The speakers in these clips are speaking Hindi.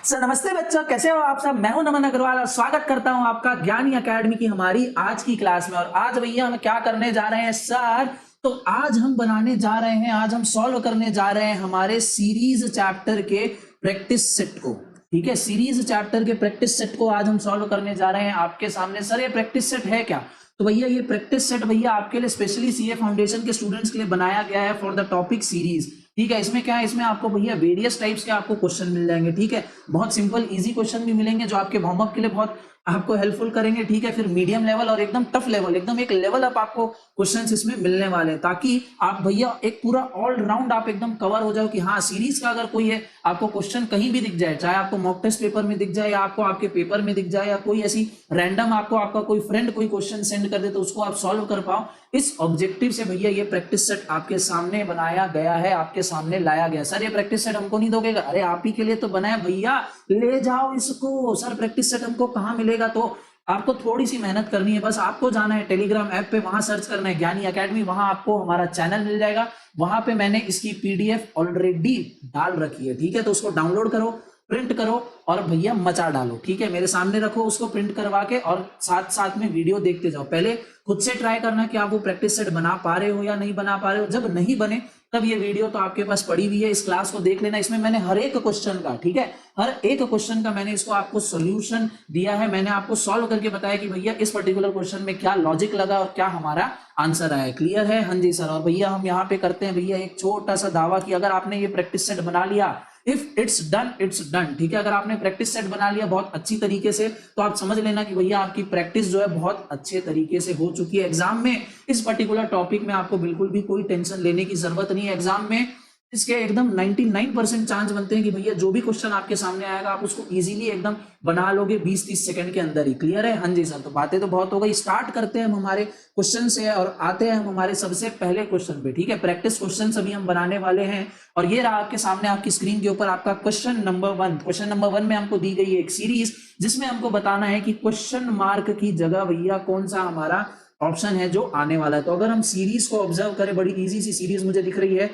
सर नमस्ते बच्चों, कैसे हो आप सब। मैं हूं नमन अग्रवाल और स्वागत करता हूं आपका ज्ञानी एकेडमी की हमारी आज की क्लास में। और आज भैया हम क्या करने जा रहे हैं सर, तो आज हम बनाने जा रहे हैं, आज हम सॉल्व करने जा रहे हैं हमारे सीरीज चैप्टर के प्रैक्टिस सेट को। ठीक है, सीरीज चैप्टर के प्रैक्टिस सेट को आज हम सॉल्व करने जा रहे हैं आपके सामने। सर ये प्रैक्टिस सेट है क्या? तो भैया ये प्रैक्टिस सेट भैया आपके लिए स्पेशली सीए फाउंडेशन के स्टूडेंट्स के लिए बनाया गया है फॉर द टॉपिक सीरीज। ठीक है, इसमें क्या है, इसमें आपको भैया वेरियस टाइप्स के आपको क्वेश्चन मिल जाएंगे। ठीक है, बहुत सिंपल इजी क्वेश्चन भी मिलेंगे जो आपके वार्म अप के लिए बहुत आपको हेल्पफुल करेंगे। ठीक है, फिर मीडियम लेवल और एकदम टफ लेवल, एकदम एक लेवल अप आपको क्वेश्चंस इसमें मिलने वाले हैं, ताकि आप भैया एक पूरा ऑल राउंड आप एकदम कवर हो जाओ कि हाँ सीरीज का अगर कोई है आपको क्वेश्चन कहीं भी दिख जाए, चाहे आपको मॉक टेस्ट पेपर में दिख जाए या आपको आपके पेपर में दिख जाए या कोई ऐसी रैंडम आपको आपका कोई फ्रेंड कोई क्वेश्चन सेंड कर दे तो उसको आप सॉल्व कर पाओ। इस ऑब्जेक्टिव से भैया ये प्रैक्टिस सेट आपके सामने बनाया गया है, आपके सामने लाया गया। सर ये प्रैक्टिस सेट हमको नहीं दोगे? अरे आप ही के लिए तो बनाया भैया, ले जाओ इसको। सर प्रैक्टिस सेट हमको कहाँ मिलेगा? तो आपको थोड़ी सी मेहनत करनी है, बस आपको जाना है टेलीग्राम ऐप पे, वहां सर्च करना है ज्ञानी एकेडमी, वहां आपको हमारा चैनल मिल जाएगा। वहां पे मैंने इसकी पीडीएफ ऑलरेडी डाल रखी है। ठीक है, तो उसको डाउनलोड करो, प्रिंट करो और भैया मचा डालो। ठीक है, मेरे सामने रखो उसको प्रिंट करवा के और साथ साथ में वीडियो देखते जाओ। पहले खुद से ट्राई करना कि आप वो प्रैक्टिस सेट बना पा रहे हो या नहीं बना पा रहे हो। जब नहीं बने तब ये वीडियो तो आपके पास पड़ी हुई है, इस क्लास को देख लेना। इसमें मैंने हर एक क्वेश्चन का, ठीक है, हर एक क्वेश्चन का मैंने इसको आपको सॉल्यूशन दिया है। मैंने आपको सॉल्व करके बताया कि भैया इस पर्टिकुलर क्वेश्चन में क्या लॉजिक लगा और क्या हमारा आंसर आया। क्लियर है? हाँ जी सर। और भैया हम यहाँ पे करते हैं भैया एक छोटा सा दावा कि अगर आपने ये प्रैक्टिस सेट बना लिया, if it's done it's done. ठीक है, अगर आपने प्रैक्टिस सेट बना लिया बहुत अच्छी तरीके से तो आप समझ लेना कि भैया आपकी प्रैक्टिस जो है बहुत अच्छे तरीके से हो चुकी है। एग्जाम में इस पर्टिकुलर टॉपिक में आपको बिल्कुल भी कोई टेंशन लेने की जरूरत नहीं है। एग्जाम में इसके एकदम 99% चांस बनते हैं कि भैया जो भी क्वेश्चन आपके सामने आएगा आप उसको इजीली एकदम बना लोगे 20-30 सेकंड के अंदर ही। क्लियर है? हाँ जी सर। तो बातें तो बहुत हो गई, स्टार्ट करते हैं हम हमारे क्वेश्चन से और आते हैं हम हमारे सबसे पहले क्वेश्चन पे। ठीक है, प्रैक्टिस क्वेश्चन अभी हम बनाने वाले हैं और ये रहा आपके सामने आपकी स्क्रीन के ऊपर आपका क्वेश्चन नंबर 1। क्वेश्चन नंबर 1 में हमको दी गई है एक सीरीज जिसमें हमको बताना है कि क्वेश्चन मार्क की जगह भैया कौन सा हमारा ऑप्शन है जो आने वाला है। तो अगर हम सीरीज को ऑब्जर्व करें, बड़ी इजी सी सीरीज मुझे दिख रही है।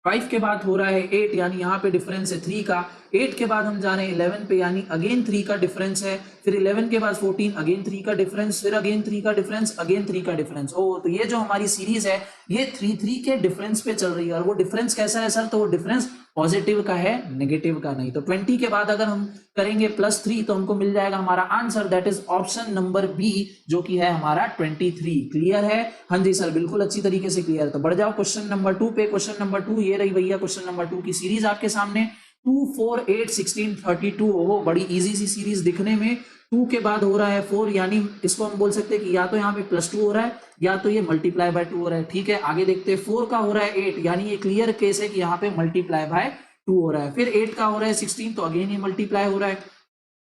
5 के बाद हो रहा है 8, यानी यहाँ पे डिफरेंस है 3 का। 8 के बाद हम जा रहे हैं 11 पे, यानी अगेन 3 का डिफरेंस है। फिर 11 के बाद 14, अगेन 3 का डिफरेंस, फिर अगेन 3 का डिफरेंस, अगेन 3 का डिफरेंस। ओ, तो ये जो हमारी सीरीज है ये 3 के डिफरेंस पे चल रही है। और वो डिफरेंस कैसा है सर? तो वो डिफरेंस पॉजिटिव का है, नेगेटिव का नहीं। तो 20 के बाद अगर हम करेंगे +3 तो हमको मिल जाएगा हमारा answer, that is option number B, जो कि है हमारा 23। क्लियर है? हाँ जी सर, बिल्कुल अच्छी तरीके से क्लियर है। तो बढ़ जाओ क्वेश्चन नंबर 2 पे। क्वेश्चन नंबर 2 ये रही भैया, क्वेश्चन नंबर 2 की सीरीज आपके सामने 2, 4, 8, 16, 32। वो बड़ी इजी सी सीरीज दिखने में। 2 के बाद हो रहा है 4, यानी इसको हम बोल सकते हैं कि या तो यहाँ पे +2 हो रहा है या तो ये मल्टीप्लाई बाय 2 हो रहा है। ठीक है, आगे देखते हैं। 4 का हो रहा है 8, यानी ये क्लियर केस है कि यहाँ पे मल्टीप्लाई बाय 2 हो रहा है। फिर 8 का हो रहा है 16, तो अगेन ये मल्टीप्लाई हो रहा है।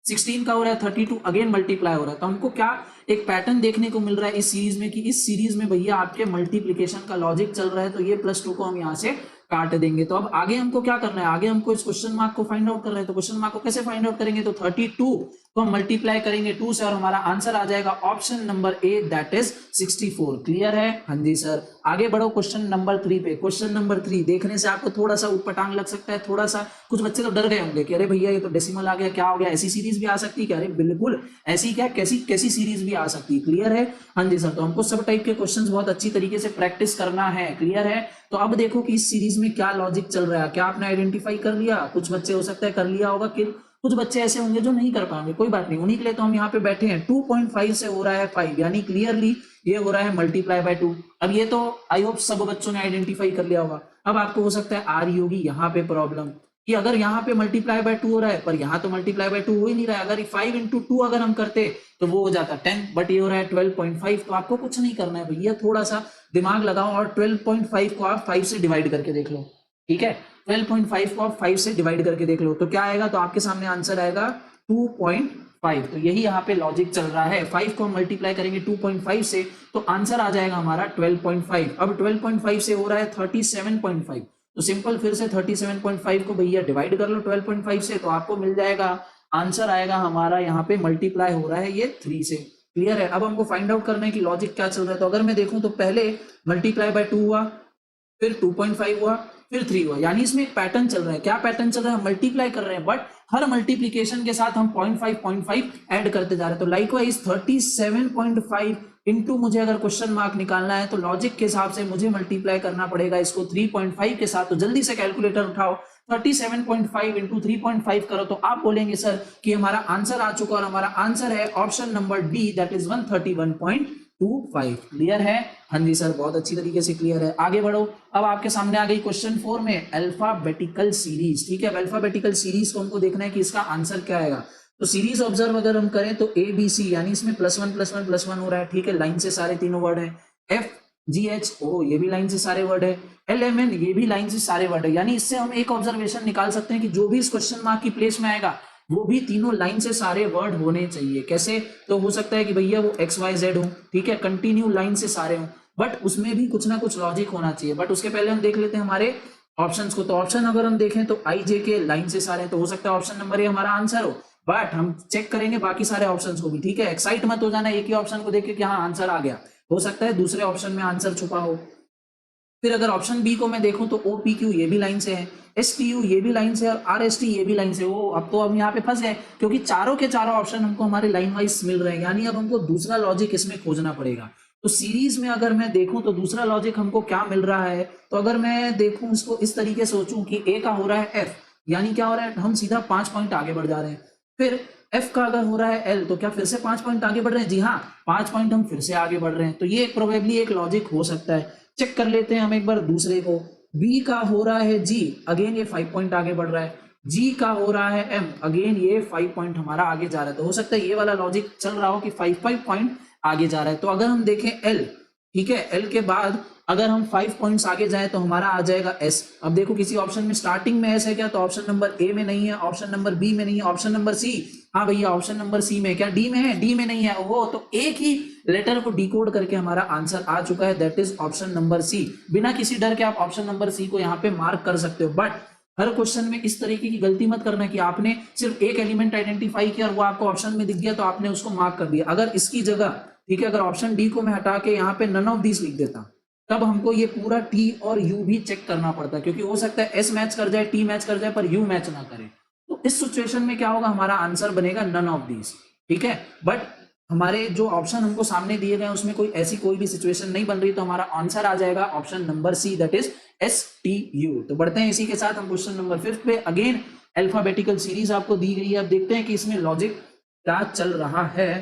16 का हो रहा है 32, अगेन मल्टीप्लाई हो रहा है। तो हमको क्या एक पैटर्न देखने को मिल रहा है इस सीरीज में कि इस सीरीज में भैया आपके मल्टीप्लीकेशन का लॉजिक चल रहा है। तो ये +2 को हम यहाँ से काट देंगे। तो अब आगे हमको क्या करना है? आगे हमको इस क्वेश्चन मार्क को फाइंड आउट करना है। तो क्वेश्चन मार्क को कैसे फाइंड आउट करेंगे? तो 32 को हम मल्टीप्लाई करेंगे 2 से और हमारा आंसर आ जाएगा option number A, that is 64। Clear है? हाँ जी सर। आगे बढ़ो क्वेश्चन नंबर 3 पे। क्वेश्चन नंबर 3 देखने से आपको थोड़ा सा उटपटांग लग सकता है, थोड़ा सा कुछ बच्चे तो डर गए होंगे कि अरे भैया ये तो डेसिमल आ गया, क्या हो गया, ऐसी सीरीज भी आ सकती है क्या? अरे बिल्कुल ऐसी क्या, कैसी कैसी सीरीज भी आ सकती है। क्लियर है? हाँ जी सर। तो हमको सब टाइप के क्वेश्चंस बहुत अच्छी तरीके से प्रैक्टिस करना है। क्लियर है? तो अब देखो कि इस सीरीज में क्या लॉजिक चल रहा है। क्या आपने आइडेंटिफाई कर लिया? कुछ बच्चे हो सकता है कर लिया होगा, कि कुछ बच्चे ऐसे होंगे जो नहीं कर पाएंगे, कोई बात नहीं, उन्हीं के लिए तो हम यहाँ पे बैठे हैं। 2.5 से हो रहा है 5, यानी क्लियरली ये हो रहा है मल्टीप्लाई बाय 2। अब ये तो आई होप सब बच्चों ने आइडेंटिफाई कर लिया होगा। अब आपको हो सकता है आ रही होगी यहाँ पे प्रॉब्लम कि अगर यहाँ पे मल्टीप्लाई बाय 2 हो रहा है पर यहाँ तो मल्टीप्लाई बाय 2 हो ही नहीं रहा है। अगर 5 into 2 अगर हम करते तो वो हो जाता 10, बट ये हो रहा है 12.5। तो आपको कुछ नहीं करना है भैया, थोड़ा सा दिमाग लगाओ और 12.5 को आप 5 से डिवाइड करके देख लो। ठीक है, 12.5 को आप 5 से डिवाइड करके देख लो तो क्या आएगा? तो आपके सामने आंसर आएगा 2.5। तो यही यहाँ पे लॉजिक चल रहा है। 5 को हम मल्टीप्लाई करेंगे 2.5 से तो आंसर आ जाएगा हमारा 12.5। अब 12.5 से हो रहा है 37.5, तो सिंपल फिर से 37.5 को भैया डिवाइड कर लो 12.5 से, तो आपको मिल जाएगा आंसर आएगा हमारा यहाँ पे मल्टीप्लाई हो रहा है ये 3 से। क्लियर है? अब हमको फाइंड आउट करना है कि लॉजिक क्या चल रहा है। तो अगर मैं देखूं तो पहले मल्टीप्लाई बाय 2 हुआ, फिर 2.5 हुआ, फिर 3 हुआ, यानी इसमें एक पैटर्न चल रहा है। क्या पैटर्न चल रहा है? मल्टीप्लाई कर रहे हैं, बट हर मल्टीप्लीकेशन के साथ हम 0.5 ऐड करते जा रहे हैं। तो लाइकवाइज 37.5 इंटू, मुझे अगर क्वेश्चन मार्क निकालना है तो लॉजिक के हिसाब से मुझे मल्टीप्लाई करना पड़ेगा इसको 3.5 के साथ। तो जल्दी से कैलकुलेटर उठाओ, 37.5 इंटू 3.5 करो तो आप बोलेंगे सर कि हमारा आंसर आ चुका, और हमारा आंसर है option number D, that is 131.25। Clear है? हाँ जी सर, बहुत अच्छी तरीके से क्लियर है। आगे बढ़ो। अब आपके सामने आ गई क्वेश्चन 4 में अल्फाबेटिकल सीरीज। ठीक है, अल्फाबेटिकल सीरीज को हमको देखना है कि इसका आंसर क्या आएगा। तो सीरीज ऑब्जर्व अगर हम करें तो ए बी सी, यानी इसमें +1 हो रहा है। ठीक है, लाइन से सारे तीनों वर्ड है। एफ जी एच ओ, ये भी लाइन से सारे वर्ड है। एल एम एन, ये भी लाइन से सारे वर्ड है। यानी इससे हम एक ऑब्जर्वेशन निकाल सकते हैं कि जो भी इस क्वेश्चन मार्क की प्लेस में आएगा वो भी तीनों लाइन से सारे वर्ड होने चाहिए। कैसे? तो हो सकता है कि भैया वो एक्स वाई जेड हो, ठीक है, कंटिन्यू लाइन से सारे हो, बट उसमें भी कुछ ना कुछ लॉजिक होना चाहिए। बट उसके पहले हम देख लेते हैं हमारे ऑप्शंस को। तो ऑप्शन अगर हम देखें तो आई जे के लाइन से सारे, तो हो सकता है ऑप्शन नंबर ए हमारा आंसर हो, बट हम चेक करेंगे बाकी सारे ऑप्शंस को भी। ठीक है, एक्साइट मत हो जाना एक ही ऑप्शन को देख के कि हाँ आंसर आ गया, हो सकता है दूसरे ऑप्शन में आंसर छुपा हो। फिर अगर ऑप्शन बी को मैं देखूं तो ओ पी क्यू ये भी लाइन से है, एस टी यू ये भी लाइन से, और आर एस टी ये भी लाइन से। वो अब तो हम यहाँ पे फंस गए, क्योंकि चारों के चारों ऑप्शन हमको हमारे लाइन वाइज मिल रहे हैं, यानी अब हमको दूसरा लॉजिक इसमें खोजना पड़ेगा। तो सीरीज में अगर मैं देखूं तो दूसरा लॉजिक हमको क्या मिल रहा है, तो अगर मैं देखूं इसको इस तरीके से सोचूं कि ए का हो रहा है एफ, यानी क्या हो रहा है, हम सीधा 5 पॉइंट आगे बढ़ जा रहे हैं। फिर एफ का अगर हो रहा है एल, तो क्या फिर से 5 पॉइंट आगे बढ़ रहे हैं? जी हाँ, 5 पॉइंट हम फिर से आगे बढ़ रहे हैं। तो ये प्रोबेबली एक लॉजिक हो सकता है। चेक कर लेते हैं हम एक बार दूसरे को। बी का हो रहा है जी, अगेन ये 5 पॉइंट आगे बढ़ रहा है। जी का हो रहा है एम, अगेन ये 5 पॉइंट हमारा आगे जा रहा है। तो हो सकता है ये वाला लॉजिक चल रहा हो कि 5 पॉइंट आगे जा रहा है। तो अगर हम देखें एल, ठीक है, एल के बाद अगर हम 5 पॉइंट्स आगे जाए तो हमारा आ जाएगा एस। अब देखो किसी ऑप्शन में स्टार्टिंग में एस है क्या, तो ऑप्शन नंबर ए में नहीं है, ऑप्शन नंबर बी में नहीं है, ऑप्शन नंबर सी, हाँ भैया ऑप्शन नंबर सी में, क्या डी में है? डी में नहीं है वो। तो एक ही लेटर को डिकोड करके हमारा आंसर आ चुका है, that is option number C. बिना किसी डर के आप ऑप्शन नंबर सी को यहाँ पे मार्क कर सकते हो, बट हर क्वेश्चन में इस तरीके की गलती मत करना कि आपने सिर्फ एक एलिमेंट आइडेंटिफाई किया और वो आपको ऑप्शन में दिख गया तो आपने उसको मार्क कर दिया। अगर इसकी जगह, ठीक है, अगर ऑप्शन डी को मैं हटा के यहाँ पे नन ऑफ दिस लिख देता, तब हमको ये पूरा टी और यू भी चेक करना पड़ता है, क्योंकि हो सकता है एस मैच कर जाए, टी मैच कर जाए, पर यू मैच ना करे। तो इस सिचुएशन में क्या होगा, हमारा आंसर बनेगा नन ऑफ दिस। ठीक है, बट हमारे जो ऑप्शन हमको सामने दिए गए उसमें कोई भी सिचुएशन नहीं बन रही, तो हमारा आंसर आ जाएगा option number C, that is S T U. तो बढ़ते हैं इसी के साथ हम क्वेश्चन नंबर 5 पे। अगेन अल्फाबेटिकल सीरीज आपको दी गई है। अब देखते हैं कि इसमें लॉजिक क्या चल रहा है।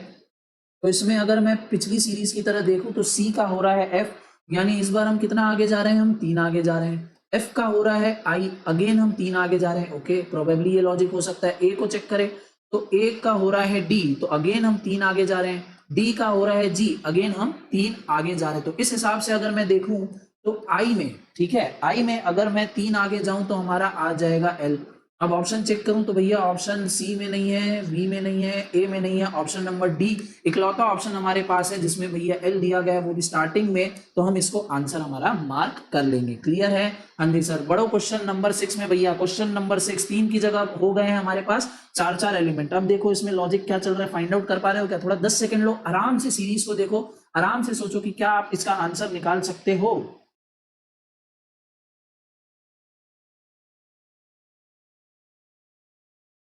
तो इसमें अगर मैं पिछली सीरीज की तरह देखूं तो सी का हो रहा है एफ, यानी इस बार हम कितना आगे जा रहे हैं, हम 3 आगे जा रहे हैं। एफ का हो रहा है आई, अगेन हम 3 आगे जा रहे हैं। ओके, प्रोबेबली ये लॉजिक हो सकता है। ए को चेक करें तो ए का हो रहा है डी, तो अगेन हम 3 आगे जा रहे हैं। डी का हो रहा है जी, अगेन हम 3 आगे जा रहे हैं। तो इस हिसाब से अगर मैं देखूं तो आई में, ठीक है, आई में अगर मैं 3 आगे जाऊं तो हमारा आ जाएगा एल। अब ऑप्शन चेक करूं तो भैया ऑप्शन सी में नहीं है, बी में नहीं है, ए में नहीं है, ऑप्शन नंबर डी इकलौता ऑप्शन हमारे पास है जिसमें भैया एल दिया गया है, वो भी स्टार्टिंग में। तो हम इसको आंसर हमारा मार्क कर लेंगे। क्लियर है? हाँ जी सर। बढ़ो क्वेश्चन नंबर 6 में। भैया क्वेश्चन नंबर 6, 3 की जगह हो गए हैं हमारे पास 4 एलिमेंट। अब देखो इसमें लॉजिक क्या चल रहा है, फाइंड आउट कर पा रहे हो क्या? थोड़ा 10 सेकंड लो, आराम से सीरीज को देखो, आराम से सोचो कि क्या आप इसका आंसर निकाल सकते हो।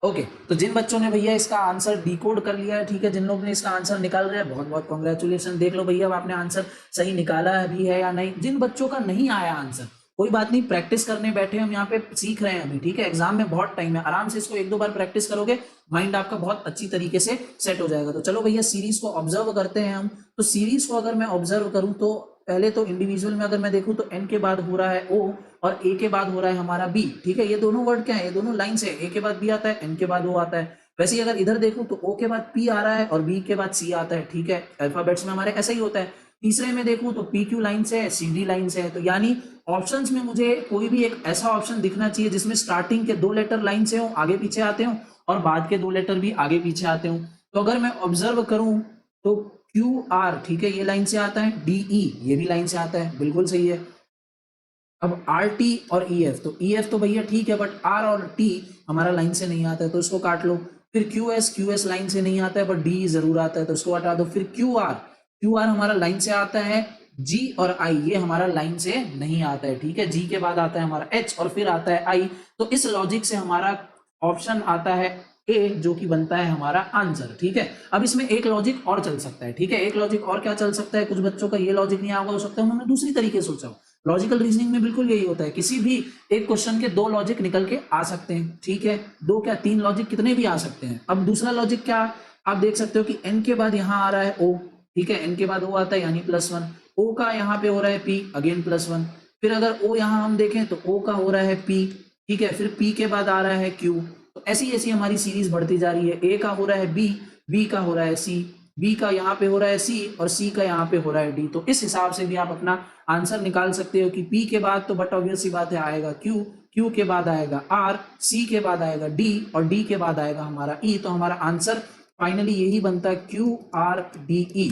ओके, तो जिन बच्चों ने भैया इसका आंसर डिकोड कर लिया है, ठीक है, जिन लोगों ने इसका आंसर निकाल रहे हैं, बहुत बहुत कॉन्ग्रेचुलेशन। देख लो भैया अब आपने आंसर सही निकाला भी है या नहीं। जिन बच्चों का नहीं आया आंसर, कोई बात नहीं, प्रैक्टिस करने बैठे हम यहाँ पे, सीख रहे हैं अभी, ठीक है, एग्जाम में बहुत टाइम है, आराम से इसको 1-2 बार प्रैक्टिस करोगे, माइंड आपका बहुत अच्छी तरीके से सेट हो जाएगा। तो चलो भैया सीरीज को ऑब्जर्व करते हैं हम। तो सीरीज को अगर मैं ऑब्जर्व करूं तो पहले तो इंडिविजुअल में अगर मैं देखूं तो एन के बाद हो रहा है ओ, और ए के बाद हो रहा है हमारा बी। ठीक है, ये दोनों वर्ड क्या है, ये दोनों लाइन से, ए के बाद बी आता है, एन के बाद ओ आता है। वैसे ही अगर इधर देखूं तो ओ के बाद पी आ रहा है और बी के बाद सी आता है। ठीक है, अल्फाबेट्स में हमारे ऐसा ही होता है। तीसरे में देखूं तो पी क्यू लाइन से है, सी डी लाइन से है। तो यानी ऑप्शंस में मुझे कोई भी एक ऐसा ऑप्शन दिखना चाहिए जिसमें स्टार्टिंग के 2 लेटर लाइन से हो, आगे पीछे आते हो, और बाद के 2 लेटर भी आगे पीछे आते हो। तो अगर मैं ऑब्जर्व करूं तो क्यू आर, ठीक है, ये लाइन से आता है। डी ई ये भी लाइन से आता है, बिल्कुल सही है। अब आर टी और ई एफ, तो ई एफ तो भैया ठीक है, बट आर और टी हमारा लाइन से नहीं आता है, तो इसको काट लो। फिर क्यू एस लाइन से नहीं आता है, बट डी जरूर आता है, तो इसको हटा दो। फिर क्यू आर हमारा लाइन से आता है, जी और आई ये हमारा लाइन से नहीं आता है, ठीक है। जी के बाद आता है हमारा एच और फिर आता है आई, तो इस लॉजिक से हमारा ऑप्शन आता है ए, जो कि बनता है हमारा आंसर, ठीक है। अब इसमें एक लॉजिक और चल सकता है, ठीक है। एक लॉजिक और क्या चल सकता है, कुछ बच्चों का ये लॉजिक नहीं आगा हो सकता है, उन्होंने दूसरी तरीके से सोचा हो। लॉजिकल रीजनिंग में बिल्कुल यही होता है, किसी भी एक क्वेश्चन के दो लॉजिक निकल के आ सकते हैं, ठीक है। दो क्या तीन लॉजिक कितने भी आ सकते हैं। अब दूसरा लॉजिक क्या आप देख सकते हो कि एन के बाद यहाँ आ रहा है ओ, ठीक है। एन के बाद ओ आता है यानी +1, ओ का यहाँ पे हो रहा है पी अगेन +1, फिर अगर ओ यहाँ हम देखें तो ओ का हो रहा है पी, ठीक है। फिर पी के बाद आ रहा है क्यू, तो ऐसी ऐसी हमारी सीरीज बढ़ती जा रही है। ए का हो रहा है बी, बी का हो रहा है सी, बी का यहाँ पे हो रहा है सी और सी का यहाँ पे हो रहा है डी। तो इस हिसाब से भी आप अपना आंसर निकाल सकते हो कि पी के बाद तो बट ऑब्वियस सी बात है आएगा क्यू, क्यू के बाद आएगा आर, सी के बाद आएगा डी और डी के बाद आएगा हमारा ई। तो हमारा आंसर फाइनली यही बनता है Q R D E.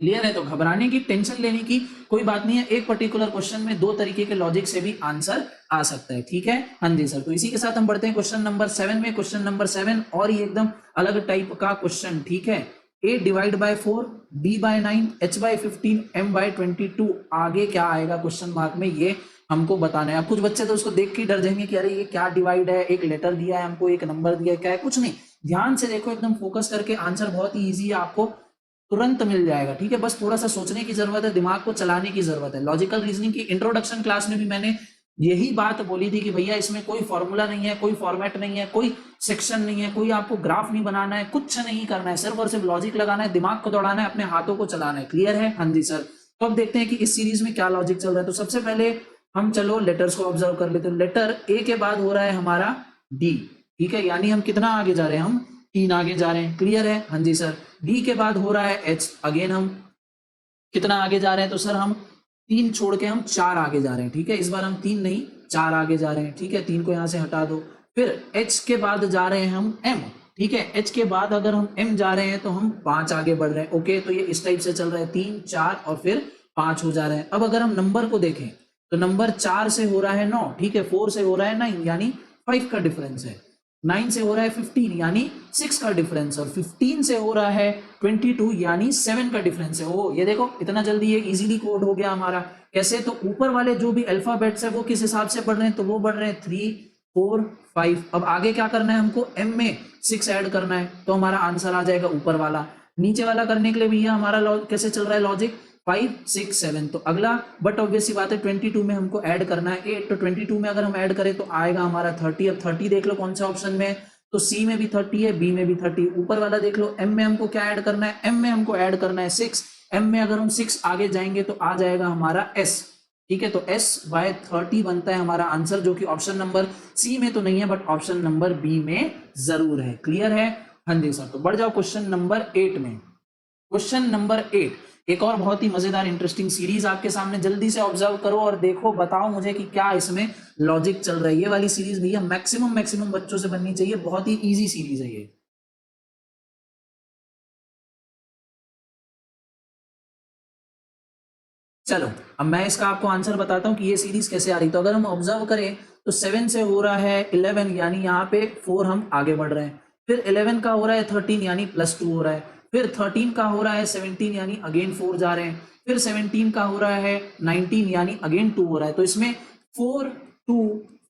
Clear है। तो घबराने की टेंशन लेने की कोई बात नहीं है, एक पर्टिकुलर क्वेश्चन में दो तरीके के लॉजिक से भी आंसर आ सकता है, ठीक है। हाँ जी सर। तो इसी के साथ हम बढ़ते हैं क्वेश्चन नंबर 7 में। क्वेश्चन नंबर 7 और ये एकदम अलग टाइप का क्वेश्चन, ठीक है। a divide by 4, b by 9, h by 15, m by 22, आगे क्या आएगा क्वेश्चन मार्क में, ये हमको बताना है। अब कुछ बच्चे तो उसको देख के डर जाएंगे कि अरे ये क्या डिवाइड है, एक लेटर दिया है हमको, एक नंबर दिया है, क्या है। कुछ नहीं, ध्यान से देखो, एकदम फोकस करके, आंसर बहुत ही ईजी है, आपको तुरंत मिल जाएगा, ठीक है। बस थोड़ा सा सोचने की जरूरत है, दिमाग को चलाने की जरूरत है। लॉजिकल रीजनिंग की इंट्रोडक्शन क्लास में भी मैंने यही बात बोली थी कि भैया इसमें कोई फॉर्मूला नहीं है, कोई फॉर्मेट नहीं है, कोई सेक्शन नहीं है, कोई आपको ग्राफ नहीं बनाना है, कुछ नहीं करना है, सिर्फ और सिर्फ लॉजिक लगाना है, दिमाग को दौड़ाना है, अपने हाथों को चलाना है। क्लियर है। हाँ जी सर। तो अब देखते हैं कि इस सीरीज में क्या लॉजिक चल रहा है। तो सबसे पहले हम चलो लेटर्स को ऑब्जर्व कर लेते हैं। लेटर ए के बाद हो रहा है हमारा डी, ठीक है, यानी हम कितना आगे जा रहे हैं, हम 3 आगे जा रहे हैं। क्लियर है। हाँ जी सर। डी के बाद हो रहा है एच, अगेन हम कितना आगे जा रहे हैं, तो सर हम 3 छोड़ के हम 4 आगे जा रहे हैं, ठीक है। इस बार हम 3 नहीं 4 आगे जा रहे हैं, ठीक है। 3 को यहां से हटा दो। फिर एच के बाद जा रहे हैं हम एम, ठीक है। एच के बाद अगर हम एम जा रहे हैं तो हम 5 आगे बढ़ रहे हैं। ओके, तो ये इस टाइप से चल रहा है, 3 4 और फिर 5 हो जा रहे हैं। अब अगर हम नंबर को देखें तो नंबर 4 से हो रहा है 9, ठीक है। 4 से हो रहा है 9 यानी 5 का डिफरेंस है। 9 से हो रहा है 15 यानी 6 का डिफरेंस, और 15 से हो रहा है 22 यानी 7 का डिफरेंस है। ओ ये देखो, इतना जल्दी ये इजीली कोड हो गया हमारा। कैसे, तो ऊपर वाले जो भी अल्फाबेट्स है वो किस हिसाब से बढ़ रहे हैं, तो वो बढ़ रहे हैं 3 4 5। अब आगे क्या करना है हमको, m में 6 ऐड करना है, तो हमारा आंसर आ जाएगा ऊपर वाला। नीचे वाला करने के लिए भैया हमारा कैसे चल रहा है लॉजिक, 5 6 7। तो अगला बट ऑब्वियस सी बात है 22 में हमको ऐड करना है 8, तो 22 में अगर हम ऐड करें तो आएगा हमारा 30। अब 30 देख लो कौन सा ऑप्शन में है, तो सी में भी 30 है, बी में भी 30। ऊपर वाला देख लो, एम में हमको क्या ऐड करना है, एम में हमको ऐड करना है 6। एम में अगर हम 6 आगे जाएंगे तो आ जाएगा हमारा एस, ठीक है। तो s बाय 30 बनता है हमारा आंसर, जो कि ऑप्शन नंबर सी में तो नहीं है बट ऑप्शन नंबर बी में जरूर है। क्लियर है। हाँ जी सर। तो बढ़ जाओ क्वेश्चन नंबर 8 में। क्वेश्चन नंबर 8 एक और बहुत ही मजेदार इंटरेस्टिंग सीरीज आपके सामने, जल्दी से ऑब्जर्व करो और देखो, बताओ मुझे कि क्या इसमें लॉजिक चल रहा है। ये वाली सीरीज भैया मैक्सिमम बच्चों से बननी चाहिए, बहुत ही इजी सीरीज है ये। चलो अब मैं इसका आपको आंसर बताता हूं कि ये सीरीज कैसे आ रही। तो अगर हम ऑब्जर्व करें तो 7 से हो रहा है 11 यानी यहाँ पे 4 हम आगे बढ़ रहे हैं। फिर 11 का हो रहा है 13 यानी +2 हो रहा है। फिर 13 का हो रहा है 17 यानी अगेन 4 जा रहे हैं। फिर 17 का हो रहा है 19 यानी अगेन 2 हो रहा है। तो इसमें 4 2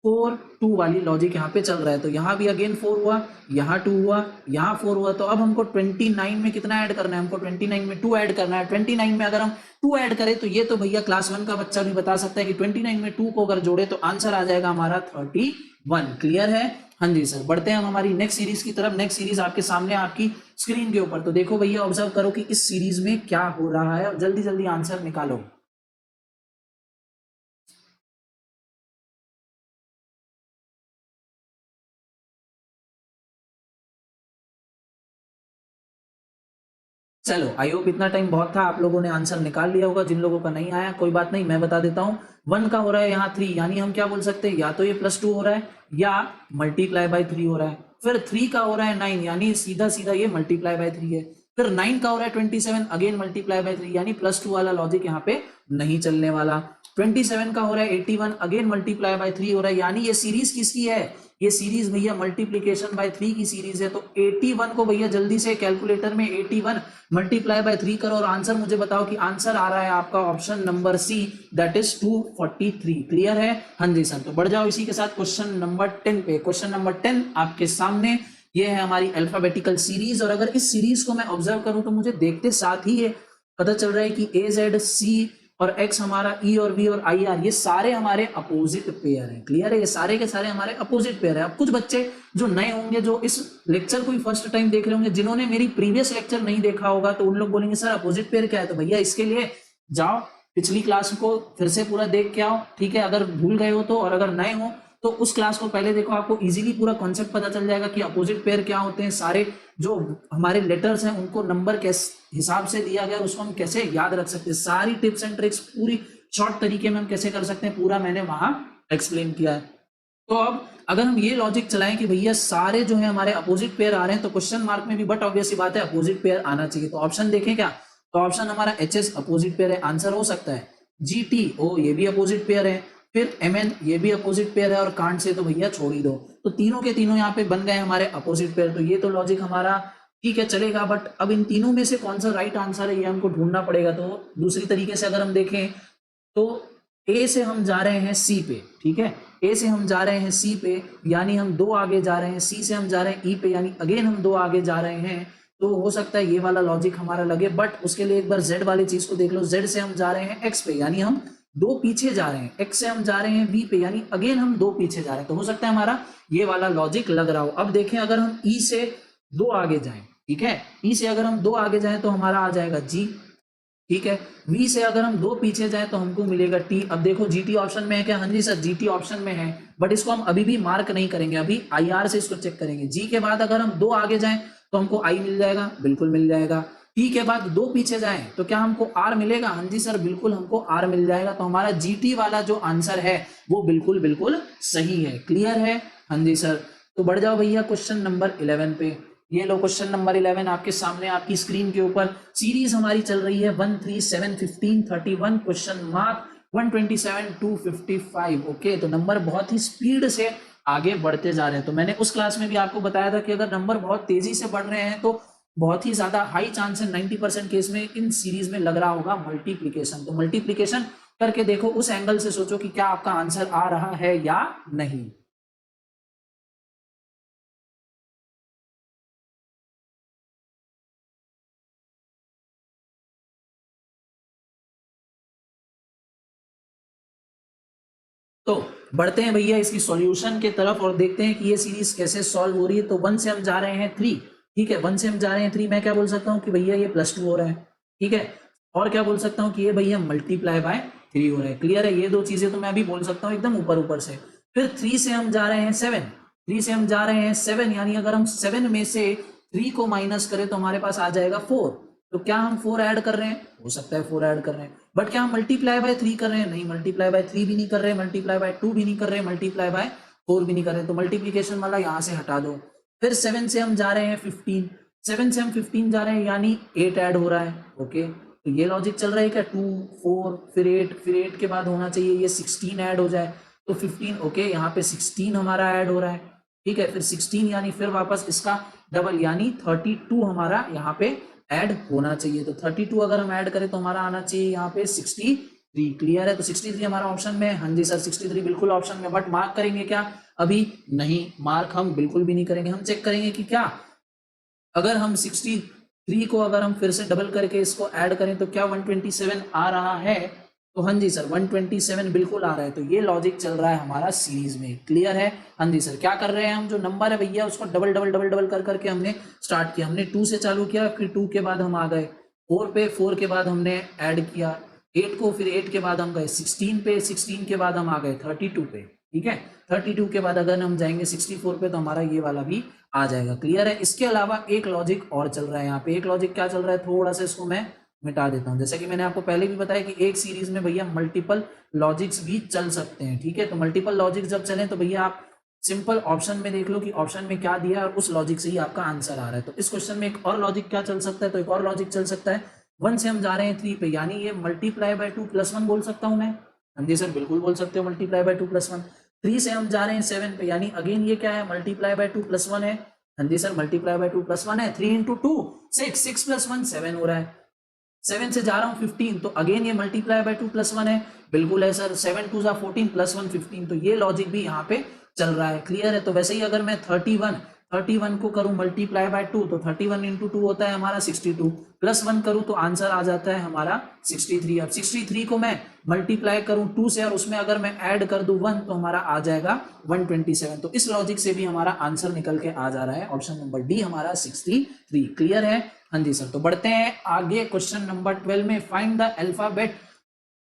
4 2 वाली लॉजिक यहाँ पे चल रहा है। तो यहाँ भी अगेन 4 हुआ, यहाँ 2 हुआ, यहाँ 4 हुआ। तो अब हमको 29 में कितना ऐड करना है, हमको 29 में 2 ऐड करना है। 29 में अगर हम 2 ऐड करें तो ये तो भैया क्लास 1 का बच्चा भी बता सकता है कि 29 में 2 को अगर जोड़े तो आंसर आ जाएगा हमारा 31। क्लियर है। हाँ जी सर। बढ़ते हैं हम हमारी नेक्स्ट सीरीज की तरफ। नेक्स्ट सीरीज आपके सामने आपकी स्क्रीन के ऊपर। तो देखो भैया, ऑब्जर्व करो कि इस सीरीज में क्या हो रहा है और जल्दी जल्दी आंसर निकालो। चलो आई होप इतना टाइम बहुत था, आप लोगों ने आंसर निकाल लिया होगा। जिन लोगों का नहीं आया कोई बात नहीं, मैं बता देता हूँ। 1 का हो रहा है यहाँ 3 यानी हम क्या बोल सकते हैं, या तो ये +2 हो रहा है या मल्टीप्लाई बाय 3 हो रहा है। फिर 3 का हो रहा है 9 यानी सीधा सीधा ये मल्टीप्लाई बाय 3 है। फिर 9 का हो रहा है 27 अगेन मल्टीप्लाई बाय 3, यानी +2 वाला लॉजिक यहाँ पे नहीं चलने वाला। 27 का हो रहा है 81 अगेन मल्टीप्लाई बाय 3 हो रहा है, यानी ये सीरीज किसकी है, ये सीरीज भैया मल्टीप्लीकेशन बाय 3 की सीरीज है। तो 81 को भैया जल्दी से कैलकुलेटर में 81 मल्टीप्लाई बाय 3 करो और आंसर मुझे बताओ कि आंसर आ रहा है आपका option number C, that is 243। Clear है? हाँ जी सर। तो बढ़ जाओ इसी के साथ क्वेश्चन नंबर 10 पे। क्वेश्चन नंबर 10 आपके सामने, ये है हमारी अल्फाबेटिकल सीरीज, और अगर इस सीरीज को मैं ऑब्जर्व करूं तो मुझे देखते साथ ही ये पता चल रहा है कि ए जेड सी और एक्स हमारा ई और वी और आई आर, ये सारे हमारे अपोजिट पेयर हैं। क्लियर है? ये सारे के सारे हमारे अपोजिट पेयर है। अब कुछ बच्चे जो नए होंगे, जो इस लेक्चर को फर्स्ट टाइम देख रहे होंगे, जिन्होंने मेरी प्रीवियस लेक्चर नहीं देखा होगा, तो उन लोग बोलेंगे सर अपोजिट पेयर क्या है? तो भैया इसके लिए जाओ पिछली क्लास को फिर से पूरा देख के आओ, ठीक है, अगर भूल गए हो तो, और अगर नए हो तो उस क्लास को पहले देखो, आपको इजीली पूरा कॉन्सेप्ट पता चल जाएगा कि अपोजिट पेयर क्या होते हैं। सारे जो हमारे लेटर्स हैं उनको नंबर किस हिसाब से दिया गया, उसको हम कैसे याद रख सकते हैं, सारी टिप्स एंड ट्रिक्स पूरी शॉर्ट तरीके में हम कैसे कर सकते हैं, पूरा मैंने वहां एक्सप्लेन किया है। तो अब अगर हम ये लॉजिक चलाएं कि भैया सारे जो है हमारे अपोजिट पेयर आ रहे हैं, तो क्वेश्चन मार्क में भी बट ऑब्वियस ही बात है अपोजिट पेयर आना चाहिए। तो ऑप्शन देखें क्या, तो ऑप्शन हमारा एच अपोजिट पेयर है, आंसर हो सकता है। GT ओ ये भी अपोजिट पेयर है, फिर MN ये भी अपोजिट पेयर है, और कांट से तो भैया छोड़ ही दो। तो तीनों के तीनों यहाँ पे बन गए हमारे अपोजिट पेयर। तो ये तो लॉजिक हमारा ठीक है चलेगा, बट अब इन तीनों में से कौन सा राइट आंसर है ये हमको ढूंढना पड़ेगा। तो दूसरी तरीके से अगर हम देखें तो ए से हम जा रहे हैं सी पे, ठीक है, ए से हम जा रहे हैं सी पे, यानी हम 2 आगे जा रहे हैं, सी से हम जा रहे हैं ई पे, यानी अगेन हम 2 आगे जा रहे हैं। तो हो सकता है ये वाला लॉजिक हमारा लगे, बट उसके लिए एक बार जेड वाली चीज को देख लो। जेड से हम जा रहे हैं एक्स पे, यानी हम 2 पीछे जा रहे हैं, एक्स से हम जा रहे हैं वी पे, यानी अगेन हम 2 पीछे जा रहे हैं। तो हो सकता है हमारा ये वाला लॉजिक लग रहा हो। अब देखें अगर हम ई से 2 आगे जाएं, ठीक है, ई से अगर हम 2 आगे जाएं तो हमारा आ जाएगा जी, ठीक है। वी से अगर हम 2 पीछे जाएं तो हमको मिलेगा टी। अब देखो जीटी ऑप्शन में है क्या, हाँ जी सर जीटी ऑप्शन में है, बट इसको हम अभी भी मार्क नहीं करेंगे, अभी IR से इसको चेक करेंगे। जी के बाद अगर हम 2 आगे जाएं तो हमको आई मिल जाएगा, बिल्कुल मिल जाएगा। टी के बाद 2 पीछे जाएं तो क्या हमको आर मिलेगा, हाँ जी सर बिल्कुल हमको आर मिल जाएगा। तो हमारा जीटी वाला जो आंसर है वो बिल्कुल बिल्कुल सही है। क्लियर है? हाँ जी सर। तो बढ़ जाओ भैया क्वेश्चन नंबर 11 पे। ये लो क्वेश्चन नंबर 11 आपके सामने, आपकी स्क्रीन के ऊपर। सीरीज हमारी चल रही है 1 3 7 15 31 क्वेश्चन मार्क 127 255। ओके, तो नंबर बहुत ही स्पीड से आगे बढ़ते जा रहे हैं। तो मैंने उस क्लास में भी आपको बताया था कि अगर नंबर बहुत तेजी से बढ़ रहे हैं तो बहुत ही ज्यादा हाई चांस है, 90% केस में इन सीरीज में लग रहा होगा मल्टीप्लीकेशन। तो मल्टीप्लीकेशन करके देखो, उस एंगल से सोचो कि क्या आपका आंसर आ रहा है या नहीं। तो बढ़ते हैं भैया इसकी सॉल्यूशन के तरफ और देखते हैं कि ये सीरीज कैसे सॉल्व हो रही है। तो 1 से हम जा रहे हैं 3, ठीक है, 1 से हम जा रहे हैं 3। मैं क्या बोल सकता हूँ कि भैया ये +2 हो रहा है, ठीक है, और क्या बोल सकता हूँ कि ये भैया मल्टीप्लाई बाय 3 हो रहा है। क्लियर है? ये 2 चीजें तो मैं अभी बोल सकता हूँ एकदम ऊपर ऊपर से। फिर 3 से हम जा रहे हैं 7, 3 से हम जा रहे हैं 7, यानी अगर हम 7 में से 3 को माइनस करें तो हमारे पास आ जाएगा 4। तो क्या हम 4 ऐड कर रहे हैं? हो सकता है 4 ऐड कर रहे हैं, बट क्या हम मल्टीप्लाई बाय 3 कर रहे हैं? नहीं, मल्टीप्लाई बाय 3 भी नहीं कर रहे, मल्टीप्लाई बाय 2 भी नहीं कर रहे, मल्टीप्लाई बाय 4 भी नहीं कर रहे। तो मल्टीप्लीकेशन वाला यहाँ से हटा दो। फिर 7 से हम जा रहे हैं 15, 7 से हम 15 जा रहे हैं, यानी 8 ऐड हो रहा है। ओके, तो ये लॉजिक चल रहा है क्या, 2 4 फिर 8, फिर 8 के बाद होना चाहिए ये 16 ऐड हो जाए। तो 15, ओके, यहाँ पे 16 हमारा ऐड हो रहा है, ठीक है, फिर 16 यानी फिर वापस इसका डबल, यानी 32 हमारा यहाँ पे ऐड होना चाहिए। तो 32 अगर हम ऐड करें तो हमारा आना चाहिए यहाँ पे 63। क्लियर है? तो 63 हमारा ऑप्शन में है। हाँ जी सर 63 बिल्कुल ऑप्शन में, बट मार्क करेंगे क्या? अभी नहीं, मार्क हम बिल्कुल भी नहीं करेंगे। हम चेक करेंगे कि क्या अगर हम 63 को अगर हम फिर से डबल करके इसको ऐड करें तो क्या 127 आ रहा है? तो हाँ जी सर 127 बिल्कुल आ रहा है। तो ये लॉजिक चल रहा है हमारा सीरीज में। क्लियर है? हाँ जी सर। क्या कर रहे हैं हम, जो नंबर है भैया उसको डबल डबल डबल डबल कर करके हमने स्टार्ट किया। हमने 2 से चालू किया, फिर 2 के बाद हम आ गए 4 पे, 4 के बाद हमने ऐड किया 8 को, फिर 8 के बाद हम गए 16 पे, 16 के बाद हम आ गए 32 पे, ठीक है। 32 के बाद अगर हम जाएंगे 64 पे तो हमारा ये वाला भी आ जाएगा। क्लियर है? इसके अलावा एक लॉजिक और चल रहा है यहाँ पे। एक लॉजिक क्या चल रहा है, थोड़ा सा इसको मैं मिटा देता हूँ। जैसे कि मैंने आपको पहले भी बताया कि एक सीरीज में भैया मल्टीपल लॉजिक्स भी चल सकते हैं, ठीक है। तो मल्टीपल लॉजिक्स जब चलें तो भैया आप सिंपल ऑप्शन में देख लो कि ऑप्शन में क्या दिया है और उस लॉजिक से ही आपका आंसर आ रहा है। तो इस क्वेश्चन में एक और लॉजिक क्या चल सकता है, तो एक और लॉजिक चल सकता है 1 से हम जा रहे हैं 3 पे, यानी ये मल्टीप्लाई बाय 2 प्लस 1 बोल सकता हूं मैं। हाँ जी सर बिल्कुल बोल सकते हो मल्टीप्लाई बाय 2 प्लस 1। 3 से हम जा रहे हैं 7 पे, यानी अगेन ये क्या है, मल्टीप्लाई बाय 2 प्लस 1 है। हाँ जी सर मल्टीप्लाई बाय 2 प्लस 1 है। 3 इंटू 2 6, 6 प्लस 1 7 हो रहा है। 7 से जा रहा हूँ 15, तो अगेन ये मल्टीप्लाई बाय 2 प्लस 1 है। बिल्कुल है सर, 7 2 14 प्लस 1 15, तो ये लॉजिक भी यहाँ पे चल रहा है। क्लियर है। तो वैसे ही अगर मैं 31 को करूं मल्टीप्लाई बाय 2, तो 31 इंटू 2 होता है हमारा 62, प्लस 1 करूं तो आंसर आ जाता है हमारा 63। अब 63 को मैं मल्टीप्लाई करूं 2 से और उसमें अगर मैं ऐड कर दूं 1 तो हमारा आ जाएगा 127। तो इस लॉजिक से भी हमारा आंसर निकल के आ जा रहा है, ऑप्शन नंबर डी हमारा 63। क्लियर है। हाँ जी सर। तो बढ़ते हैं आगे क्वेश्चन नंबर 12 में, find the alphabet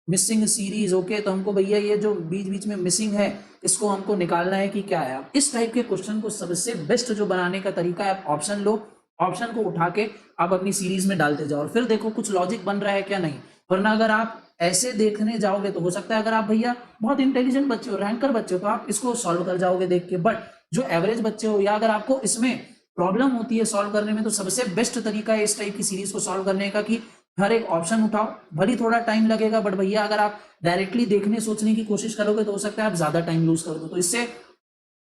missing series. Okay, तो हमको भैया ये जो बीच बीच में मिसिंग है इसको हमको निकालना है कि क्या है। अब इस टाइप के क्वेश्चन को सबसे बेस्ट जो बनाने का तरीका है, आप ऑप्शन लो, ऑप्शन को उठा के आप अपनी सीरीज में डालते जाओ और फिर देखो कुछ लॉजिक बन रहा है क्या नहीं। वरना अगर आप ऐसे देखने जाओगे तो हो सकता है अगर आप भैया बहुत इंटेलिजेंट बच्चे हो, रैंकर बच्चे हो, तो आप इसको सॉल्व कर जाओगे देख के। बट जो एवरेज बच्चे हो या अगर आपको इसमें प्रॉब्लम होती है सॉल्व करने में, तो सबसे बेस्ट तरीका है इस टाइप की सीरीज को सॉल्व करने का कि हर एक ऑप्शन उठाओ, भली थोड़ा टाइम लगेगा, बट भैया अगर आप डायरेक्टली देखने सोचने की कोशिश करोगे तो हो सकता है आप ज्यादा टाइम लूज कर दो। तो इससे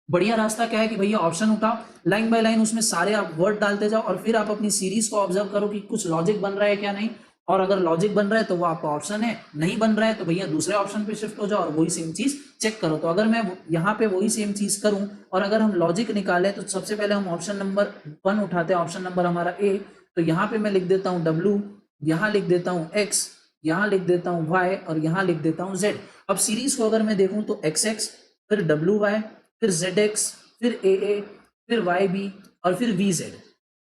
बढ़िया रास्ता क्या है कि भैया ऑप्शन उठाओ, लाइन बाय लाइन उसमें सारे आप वर्ड डालते जाओ और फिर आप अपनी सीरीज को ऑब्जर्व करो कि कुछ लॉजिक बन रहा है क्या नहीं। और अगर लॉजिक बन रहा है तो वो आपका ऑप्शन है, नहीं बन रहा है तो भैया दूसरे ऑप्शन पे शिफ्ट हो जाओ और वही सेम चीज चेक करो। तो अगर मैं यहाँ पे वही सेम चीज करूं और अगर हम लॉजिक निकालें तो सबसे पहले हम ऑप्शन नंबर 1 उठाते हैं, ऑप्शन नंबर हमारा ए। तो यहाँ पे मैं लिख देता हूँ W, यहाँ लिख देता हूँ X, यहाँ लिख देता हूँ Y और यहाँ लिख देता हूँ Z। अब सीरीज को अगर मैं देखूं तो XX, फिर WY, फिर ZX, फिर AA, फिर YB और फिर VZ।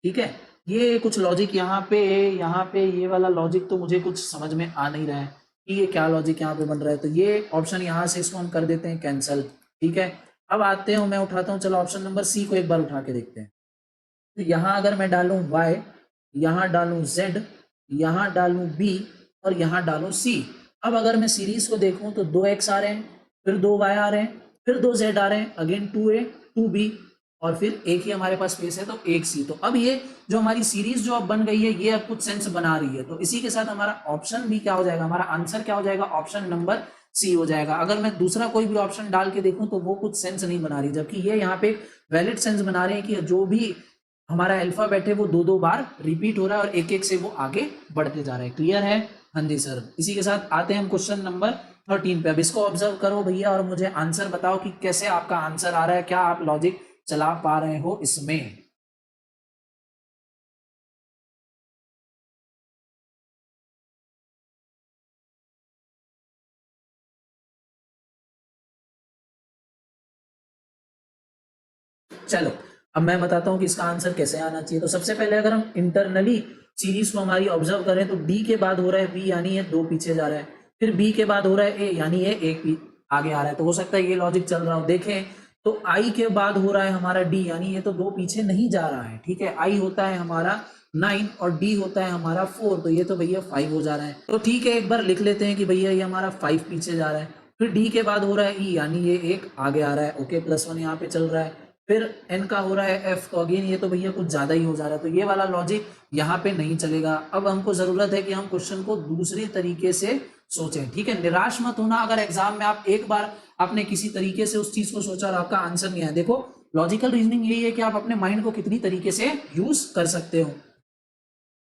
ठीक है, ये कुछ लॉजिक यहाँ पे ये वाला लॉजिक तो मुझे कुछ समझ में आ नहीं रहा है कि ये क्या लॉजिक यहाँ पे बन रहा है। तो ये ऑप्शन यहाँ से इसको हम कर देते हैं कैंसल। ठीक है, अब आते हैं, मैं उठाता हूँ, चलो ऑप्शन नंबर सी को एक बार उठा के देखते हैं। तो यहाँ अगर मैं डालूं Y, यहाँ डालूं Z, यहाँ डालूं B और यहाँ डालूं C। अब अगर मैं सीरीज को देखूं तो 2x आ रहे हैं, फिर 2y आ रहे हैं, फिर 2z आ रहे हैं, अगेन 2a 2b और फिर एक ही हमारे पास स्पेस है तो एक C। तो अब ये जो हमारी सीरीज जो अब बन गई है ये अब कुछ सेंस बना रही है। तो इसी के साथ हमारा ऑप्शन भी क्या हो जाएगा, हमारा आंसर क्या हो जाएगा, ऑप्शन नंबर सी हो जाएगा। अगर मैं दूसरा कोई भी ऑप्शन डाल के देखूं तो वो कुछ सेंस नहीं बना रही, जबकि ये यहाँ पे वैलिड सेंस बना रहे हैं कि जो भी हमारा अल्फाबेट है वो 2-2 बार रिपीट हो रहा है और एक एक से वो आगे बढ़ते जा रहे हैं। क्लियर है। हाँ जी सर। इसी के साथ आते हैं हम क्वेश्चन नंबर 13 पे। अब इसको ऑब्जर्व करो भैया और मुझे आंसर बताओ कि कैसे आपका आंसर आ रहा है, क्या आप लॉजिक चला पा रहे हो इसमें। चलो अब मैं बताता हूँ कि इसका आंसर कैसे आना चाहिए। तो सबसे पहले अगर हम इंटरनली सीरीज को हमारी ऑब्जर्व करें तो डी के बाद हो रहा है बी, यानी ये 2 पीछे जा रहा है, फिर बी के बाद हो रहा है ए, यानी ये 1 आगे आ रहा है। तो हो सकता है ये लॉजिक चल रहा हो। देखें तो आई के बाद हो रहा है हमारा डी, यानी ये तो 2 पीछे नहीं जा रहा है। ठीक है, आई होता है हमारा 9 और डी होता है हमारा 4, तो ये तो भैया 5 हो जा रहा है। तो ठीक है, एक बार लिख लेते हैं कि भैया ये हमारा 5 पीछे जा रहा है। फिर डी के बाद हो रहा है ई, यानी ये 1 आगे आ रहा है। ओके, +1 यहाँ पे चल रहा है। फिर एन का हो रहा है एफ, तो अगेन ये तो भैया कुछ ज्यादा ही हो जा रहा है, तो ये वाला लॉजिक यहाँ पे नहीं चलेगा। अब हमको जरूरत है कि हम क्वेश्चन को दूसरे तरीके से सोचें। ठीक है, निराश मत होना अगर एग्जाम में आप एक बार आपने किसी तरीके से उस चीज को सोचा और आपका आंसर नहीं आया। देखो लॉजिकल रीजनिंग यही है कि आप अपने माइंड को कितनी तरीके से यूज कर सकते हो।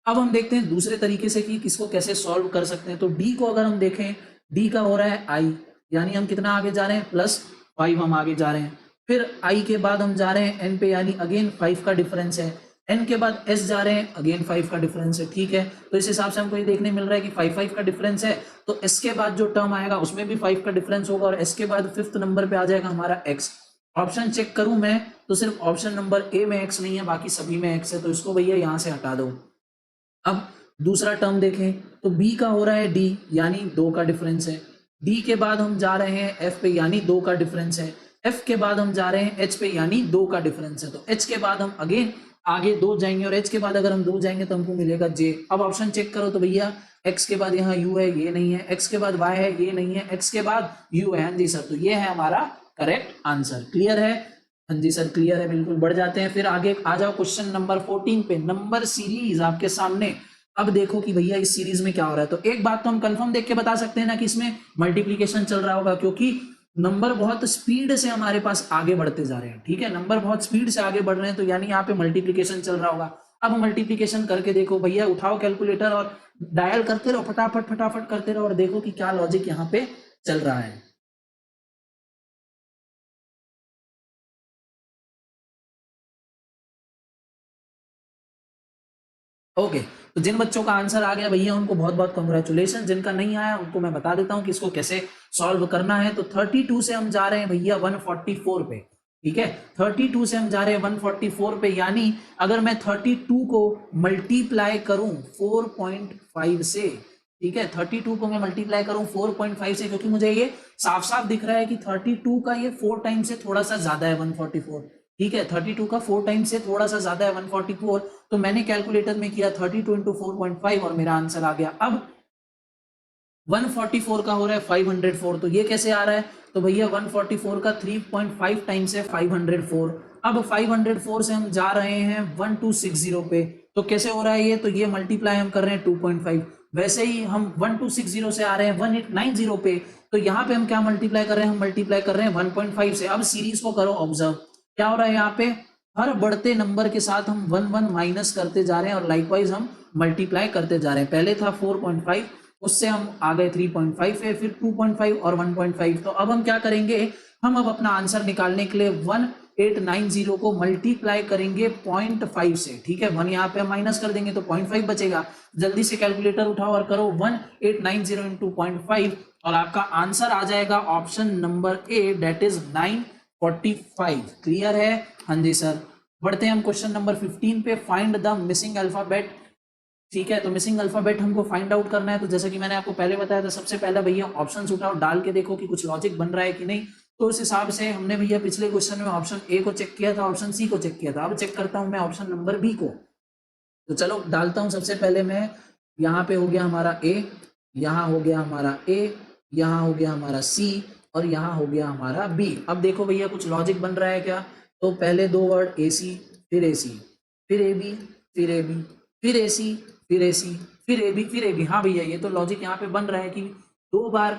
अब हम देखते हैं दूसरे तरीके से कि किसको कैसे सॉल्व कर सकते हैं। तो डी को अगर हम देखें, डी का हो रहा है आई, यानी हम कितना आगे जा रहे हैं, +5 हम आगे जा रहे हैं। फिर आई के बाद हम जा रहे हैं एन पे, यानी अगेन 5 का डिफरेंस है। एन के बाद एस जा रहे हैं, अगेन 5 का डिफरेंस है। ठीक है, तो इस हिसाब से हमको ये देखने मिल रहा है कि 5 का डिफरेंस है, तो एस के बाद जो टर्म आएगा उसमें भी 5 का डिफरेंस होगा और एस के बाद 5th नंबर पे आ जाएगा हमारा एक्स। ऑप्शन चेक करूं मैं तो सिर्फ ऑप्शन नंबर ए में एक्स नहीं है, बाकी सभी में एक्स है, तो इसको भैया यहाँ से हटा दो। अब दूसरा टर्म देखें तो बी का हो रहा है डी, यानी 2 का डिफरेंस है। डी के बाद हम जा रहे हैं एफ पे, यानी 2 का डिफरेंस है। एफ के बाद हम जा रहे हैं एच पे, यानी 2 का डिफरेंस है। तो एच के बाद हम अगेन आगे 2 जाएंगे और एच के बाद अगर हम 2 जाएंगे तो हमको मिलेगा जे। अब ऑप्शन चेक करो तो भैया एक्स के बाद यहाँ यू है, ये नहीं है, एक्स के बाद वाई है, ये नहीं है, एक्स के बाद यू है। हाँ जी सर, तो ये है हमारा करेक्ट आंसर। क्लियर है। हाँ जी सर, क्लियर है, बिल्कुल बढ़ जाते हैं। फिर आगे आ जाओ क्वेश्चन नंबर 14 पे। नंबर सीरीज आपके सामने। अब देखो कि भैया इस सीरीज में क्या हो रहा है। तो एक बात तो हम कंफर्म देख के बता सकते हैं ना कि इसमें मल्टीप्लीकेशन चल रहा होगा, क्योंकि नंबर बहुत स्पीड से हमारे पास आगे बढ़ते जा रहे हैं। ठीक है, नंबर बहुत स्पीड से आगे बढ़ रहे हैं, तो यानी यहाँ पे मल्टीप्लीकेशन चल रहा होगा। अब मल्टीप्लीकेशन करके देखो भैया, उठाओ कैलकुलेटर और डायल करते रहो, फटाफट फटाफट करते रहो, और देखो कि क्या लॉजिक यहाँ पे चल रहा है। ओके, तो जिन बच्चों का आंसर आ गया भैया उनको बहुत बहुत कंग्रेचुलेशन। जिनका नहीं आया उनको मैं बता देता हूं कि इसको कैसे सॉल्व करना है। तो 32 से हम जा रहे हैं भैया 144 पे। ठीक है, 32 से हम जा रहे हैं 144 पे, यानी अगर मैं 32 को मल्टीप्लाई करूं 4.5 से, ठीक है, 32 को मैं मल्टीप्लाई करूं 4.5 से, क्योंकि मुझे ये साफ साफ दिख रहा है कि 32 का ये 4 टाइम से थोड़ा सा ज्यादा है 144। ठीक है, 32 का 4 टाइम से थोड़ा सा ज्यादा है 144। तो मैंने कैलकुलेटर में किया 32 इंटू 4.5 और मेरा आंसर आ गया। अब 144 का हो रहा है 504, तो ये कैसे आ रहा है? तो भैया 144 का 3.5 टाइम्स है 504। अब 504 से हम जा रहे हैं 1260 पे, तो कैसे हो रहा है ये? तो ये मल्टीप्लाई हम कर रहे हैं 2.5। वैसे ही हम 1260 से आ रहे हैं 1890 पे, तो यहाँ पे हम क्या मल्टीप्लाई कर रहे हैं? हम मल्टीप्लाई कर रहे हैं 1.5 से। अब सीरीज को करो ऑब्जर्व, क्या हो रहा है यहाँ पे? हर बढ़ते नंबर के साथ हम 1 माइनस करते जा रहे हैं और लाइकवाइज हम मल्टीप्लाई करते जा रहे हैं। पहले था 4.5, उससे हम आ गए 3.5 पे, फिर 2.5 और 1.5। तो अब हम क्या करेंगे? हम अब अपना आंसर निकालने के लिए 1890 को मल्टीप्लाई करेंगे 0.5 से। ठीक है, 1 यहाँ पे हम माइनस कर देंगे तो 0.5 बचेगा। जल्दी से कैलकुलेटर उठाओ और करो 1890 इंटू 0.5 और आपका आंसर आ जाएगा option number A, that is 945। Clear है? हाँ जी सर। बढ़ते हैं हम क्वेश्चन नंबर 15 पे। Find the missing alphabet. ठीक है, तो मिसिंग अल्फाबेट हमको फाइंड आउट करना है। तो जैसे कि मैंने आपको पहले बताया था, सबसे पहला भैया ऑप्शंस उठाओ, डाल के देखो कि कुछ लॉजिक बन रहा है कि नहीं। तो उस हिसाब से हमने भैया पिछले क्वेश्चन में ऑप्शन ए को चेक किया था, ऑप्शन सी को चेक किया था। अब चेक करता हूं मैं ऑप्शन नंबर बी को। तो चलो डालता हूं सबसे पहले मैं। यहाँ पे हो गया हमारा ए, यहाँ हो गया हमारा ए, यहाँ हो गया हमारा सी और यहाँ हो गया हमारा बी। अब देखो भैया कुछ लॉजिक बन रहा है क्या? तो पहले दो वर्ड ए सी, फिर ए सी, फिर ए बी, फिर ए बी, फिर ए सी, फिर ए सी, फिर ए बी, फिर ए बी। हाँ भैया, ये तो लॉजिक यहाँ पे बन रहा है कि 2 बार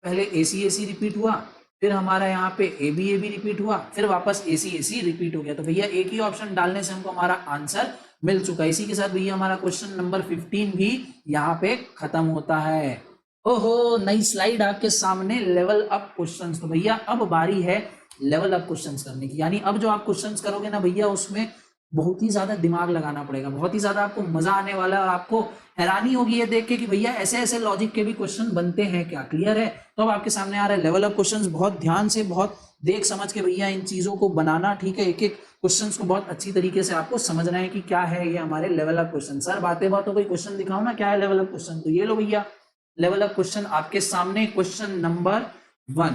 पहले ए सी रिपीट हुआ, फिर हमारा यहाँ पे ए बी रिपीट हुआ, फिर वापस ए सी रिपीट हो गया। तो भैया एक ही ऑप्शन डालने से हमको हमारा आंसर मिल चुका है। इसी के साथ भैया हमारा क्वेश्चन नंबर 15 भी यहाँ पे खत्म होता है। ओहो, नई स्लाइड आपके सामने, लेवल अप क्वेश्चंस। तो भैया अब बारी है लेवल अप क्वेश्चंस करने की, यानी अब जो आप क्वेश्चंस करोगे ना भैया, उसमें बहुत ही ज्यादा दिमाग लगाना पड़ेगा, बहुत ही ज्यादा आपको मजा आने वाला है और आपको हैरानी होगी ये देख के कि भैया ऐसे ऐसे लॉजिक के भी क्वेश्चन बनते हैं क्या। क्लियर है? तो अब आपके सामने आ रहा है लेवल अप क्वेश्चंस। बहुत ध्यान से, बहुत देख समझ के भैया इन चीजों को बनाना। ठीक है, एक एक क्वेश्चंस को बहुत अच्छी तरीके से आपको समझना है कि क्या है ये हमारे लेवल अप क्वेश्चन। सर बातें बातों कोई क्वेश्चन दिखाओ ना, क्या है लेवल अप क्वेश्चन? तो ये लो भैया लेवल अप क्वेश्चन आपके सामने, क्वेश्चन नंबर 1।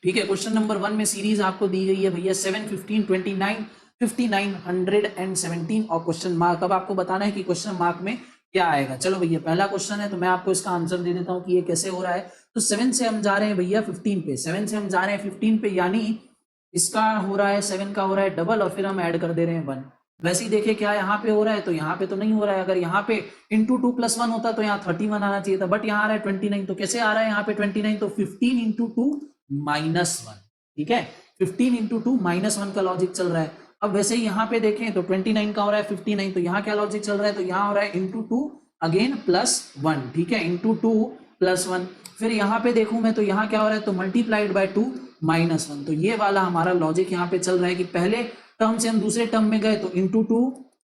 ठीक है, क्वेश्चन नंबर 1 में सीरीज आपको दी गई है भैया 7, 15, 29, 59, 117 और क्वेश्चन मार्क। अब आपको बताना है कि क्वेश्चन मार्क में क्या आएगा। चलो भैया पहला क्वेश्चन है, तो मैं आपको इसका आंसर दे देता हूं कि ये कैसे हो रहा है। तो 7 से हम जा रहे हैं भैया 15 पे, 7 से हम जा रहे हैं 15 पे, यानी इसका हो रहा है 7 का हो रहा है डबल और फिर हम ऐड कर दे रहे हैं 1। वैसे ही देखे क्या यहाँ पे हो रहा है, तो यहाँ पे तो नहीं हो रहा है। अगर यहाँ पे इंटू 2 + 1 होता तो यहाँ 31 आना चाहिए था, बट यहाँ आ रहा है 29। तो कैसे आ रहा है यहाँ पे 29? तो 15 इंटू 2 -1। ठीक है, 15 इंटू 2 -1 का लॉजिक चल रहा है। अब वैसे ही यहाँ पे देखें तो 29 का हो रहा है 59, तो यहाँ क्या लॉजिक चल रहा है? तो यहाँ हो रहा है इंटू 2 अगेन +1। ठीक है, इंटू 2 +1। फिर यहाँ पे देखूं मैं तो यहाँ क्या हो रहा है? तो मल्टीप्लाइड बाय 2 -1। तो ये वाला हमारा लॉजिक यहाँ पे चल रहा है कि पहले टर्म से हम दूसरे टर्म में गए तो इंटू 2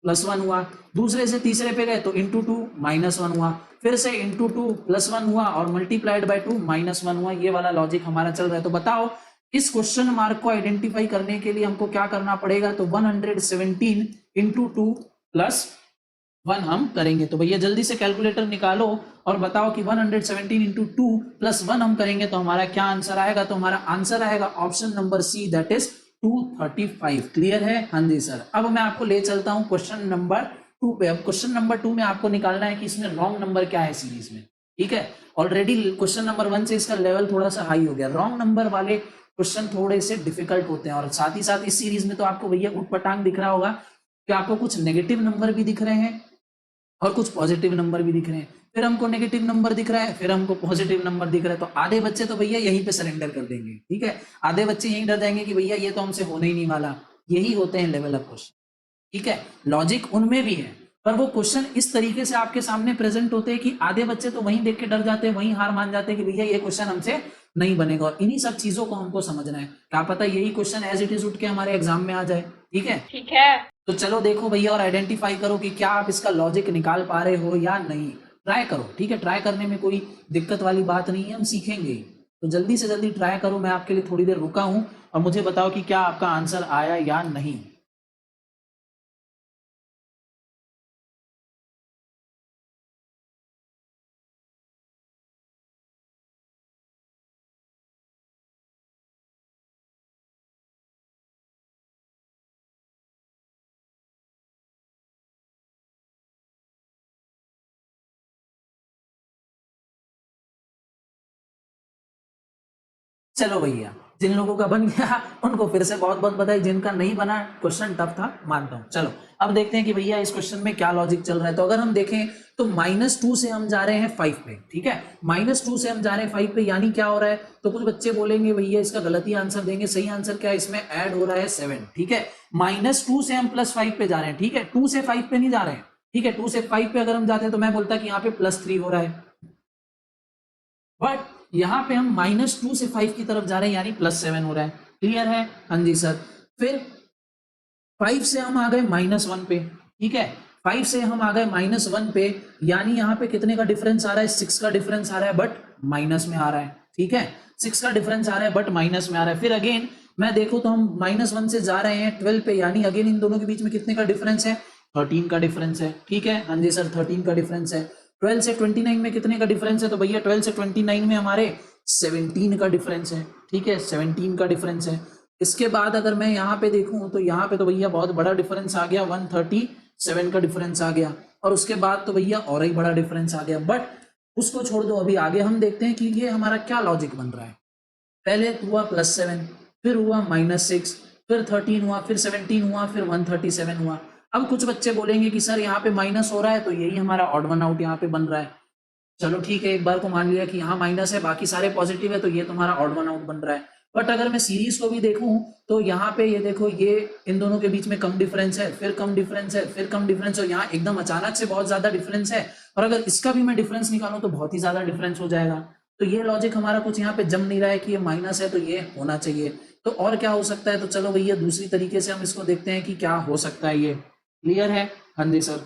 +1 हुआ, दूसरे से तीसरे पे गए तो इंटू 2 -1 हुआ, फिर से इंटू 2 +1 हुआ और मल्टीप्लाइड बाय 2 -1 हुआ। ये वाला लॉजिक हमारा चल रहा है। तो बताओ इस क्वेश्चन मार्क को आइडेंटिफाई करने के लिए हमको क्या करना पड़ेगा? तो 117 इंटू 2 + 1 हम करेंगे। तो भैया जल्दी से कैलकुलेटर निकालो और बताओ कि 117 इंटू 2 + 1 हम करेंगे तो हमारा क्या आंसर आएगा? तो हमारा आंसर आएगा option number C, that is 235। Clear है? हाँ जी सर। अब मैं आपको ले चलता हूं क्वेश्चन नंबर 2 पे। अब क्वेश्चन नंबर 2 में आपको निकालना है कि इसमें रॉन्ग नंबर क्या है सीरीज में। ठीक है, ऑलरेडी क्वेश्चन नंबर 1 से इसका लेवल थोड़ा सा हाई हो गया। रॉन्ग नंबर वाले क्वेश्चन थोड़े से डिफिकल्ट होते हैं। और साथ ही साथ इस सीरीज में तो आपको भैया उटपटांग दिख रहा होगा कि आपको कुछ नेगेटिव नंबर भी दिख रहे हैं और कुछ पॉजिटिव नंबर भी दिख रहे हैं। फिर हमको नेगेटिव नंबर दिख रहा है, फिर हमको पॉजिटिव नंबर दिख रहा है। तो आधे बच्चे तो भैया यहीं पे सरेंडर कर देंगे, ठीक है, आधे बच्चे यहीं डर जाएंगे कि भैया ये तो हमसे होने ही नहीं वाला। यही होते हैं लेवल अप क्वेश्चन, ठीक है। लॉजिक उनमें भी है, पर वो क्वेश्चन इस तरीके से आपके सामने प्रेजेंट होते हैं कि आधे बच्चे तो वहीं देख के डर जाते हैं, वहीं हार मान जाते हैं कि भैया ये क्वेश्चन हमसे नहीं बनेगा। और इन्हीं सब चीजों को हमको समझना है, क्या पता यही क्वेश्चन एज इट इज उठ के हमारे एग्जाम में आ जाए, ठीक है। ठीक है। तो चलो देखो भैया और आइडेंटिफाई करो कि क्या आप इसका लॉजिक निकाल पा रहे हो या नहीं। ट्राई करो, ठीक है, ट्राई करने में कोई दिक्कत वाली बात नहीं है, हम सीखेंगे। तो जल्दी से जल्दी ट्राई करो, मैं आपके लिए थोड़ी देर रुका हूं और मुझे बताओ कि क्या आपका आंसर आया या नहीं। चलो भैया, जिन लोगों का बन गया उनको फिर से बहुत बहुत बधाई, जिनका नहीं बना क्वेश्चन टफ था मानता हूं। चलो अब देखते हैं कि भैया इस क्वेश्चन में क्या लॉजिक चल रहा है। तो अगर हम देखें तो -2 से हम जा रहे हैं 5 पे, ठीक है, -2 से हम जा रहे हैं 5 पे, यानी क्या हो रहा है। तो कुछ बच्चे बोलेंगे भैया इसका गलत ही आंसर देंगे, सही आंसर क्या है, इसमें ऐड हो रहा है 7, ठीक है। -2 से हम +5 पे जा रहे हैं, ठीक है, 2 से 5 पे नहीं जा रहे हैं, ठीक है। 2 से 5 पे अगर हम जाते हैं तो मैं बोलता कि यहाँ पे +3 हो रहा है, बट यहां पे हम -2 से 5 की तरफ जा रहे हैं, यानी +7 हो रहा है। क्लियर है, हाँ जी सर। फिर 5 से हम आ गए -1 पे, ठीक है, 5 से हम आ गए -1 पे, यानी यहाँ पे कितने का डिफरेंस आ रहा है, 6 का डिफरेंस आ रहा है, बट माइनस में आ रहा है, ठीक है, 6 का डिफरेंस आ रहा है बट माइनस में आ रहा है। फिर अगेन मैं देखूं तो हम -1 से जा रहे हैं 12 पे, यानी अगेन इन दोनों के बीच में कितने का डिफरेंस है, 13 का डिफरेंस है, ठीक है, हाँ जी सर, 13 का डिफरेंस है। 12 से 29 में कितने का डिफरेंस है, तो भैया 12 से 29 में हमारे 17 का डिफरेंस है, ठीक है, 17 का डिफरेंस है। इसके बाद अगर मैं यहाँ पे देखूं तो यहाँ पे तो भैया बहुत बड़ा डिफरेंस आ गया, 137 का डिफरेंस आ गया। और उसके बाद तो भैया और ही बड़ा डिफरेंस आ गया, बट उसको छोड़ दो, अभी आगे हम देखते हैं कि ये हमारा क्या लॉजिक बन रहा है। पहले हुआ +7, फिर हुआ -6, फिर 13 हुआ, फिर 17 हुआ, फिर 137 हुआ। अब कुछ बच्चे बोलेंगे कि सर यहाँ पे माइनस हो रहा है तो यही हमारा ऑड वन आउट यहाँ पे बन रहा है। चलो ठीक है, एक बार को मान लिया कि यहाँ माइनस है, बाकी सारे पॉजिटिव है, तो ये तुम्हारा ऑड वन आउट बन रहा है। बट अगर मैं सीरीज को भी देखूं तो यहाँ पे ये देखो, ये इन दोनों के बीच में कम डिफरेंस है, फिर कम डिफरेंस है, फिर कम डिफरेंस है, यहाँ एकदम अचानक से बहुत ज्यादा डिफरेंस है। और अगर इसका भी मैं डिफरेंस निकालूं तो बहुत ही ज्यादा डिफरेंस हो जाएगा। तो ये लॉजिक हमारा कुछ यहाँ पे जम नहीं रहा है कि ये माइनस है तो ये होना चाहिए। तो और क्या हो सकता है, तो चलो भैया दूसरी तरीके से हम इसको देखते हैं कि क्या हो सकता है ये। क्लियर है, हाँ जी सर।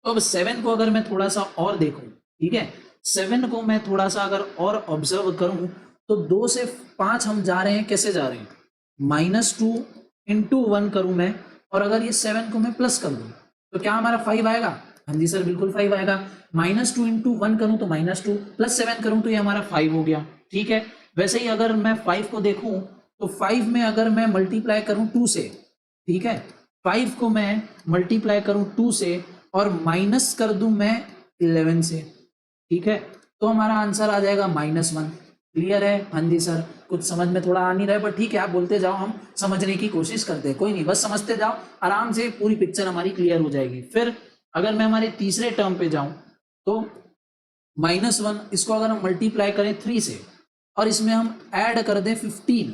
तो अब 7 को अगर मैं थोड़ा सा और देखूं, ठीक है, 7 को मैं थोड़ा सा अगर और ऑब्जर्व करूं तो 2 से 5 हम जा रहे हैं, कैसे जा रहे हैं, -2 × 1 करूं मैं, और अगर ये 7 को मैं प्लस कर दूं तो क्या हमारा 5 आएगा, हाँ जी सर बिल्कुल 5 आएगा। -2 × 1 करूं तो -2, +7 करूं तो ये हमारा 5 हो गया, ठीक है। वैसे ही अगर मैं 5 को देखूं तो 5 में अगर मैं मल्टीप्लाई करूं 2 से, ठीक है, 5 को मैं मल्टीप्लाई करूं 2 से और माइनस कर दूं मैं 11 से, ठीक है, तो हमारा आंसर आ जाएगा -1। क्लियर है, हाँ जी सर। कुछ समझ में थोड़ा आ नहीं रहा है, पर ठीक है, आप बोलते जाओ, हम समझने की कोशिश करते हैं, कोई नहीं, बस समझते जाओ, आराम से पूरी पिक्चर हमारी क्लियर हो जाएगी। फिर अगर मैं हमारे तीसरे टर्म पे जाऊं तो -1, इसको अगर हम मल्टीप्लाई करें 3 से और इसमें हम ऐड कर दें 15,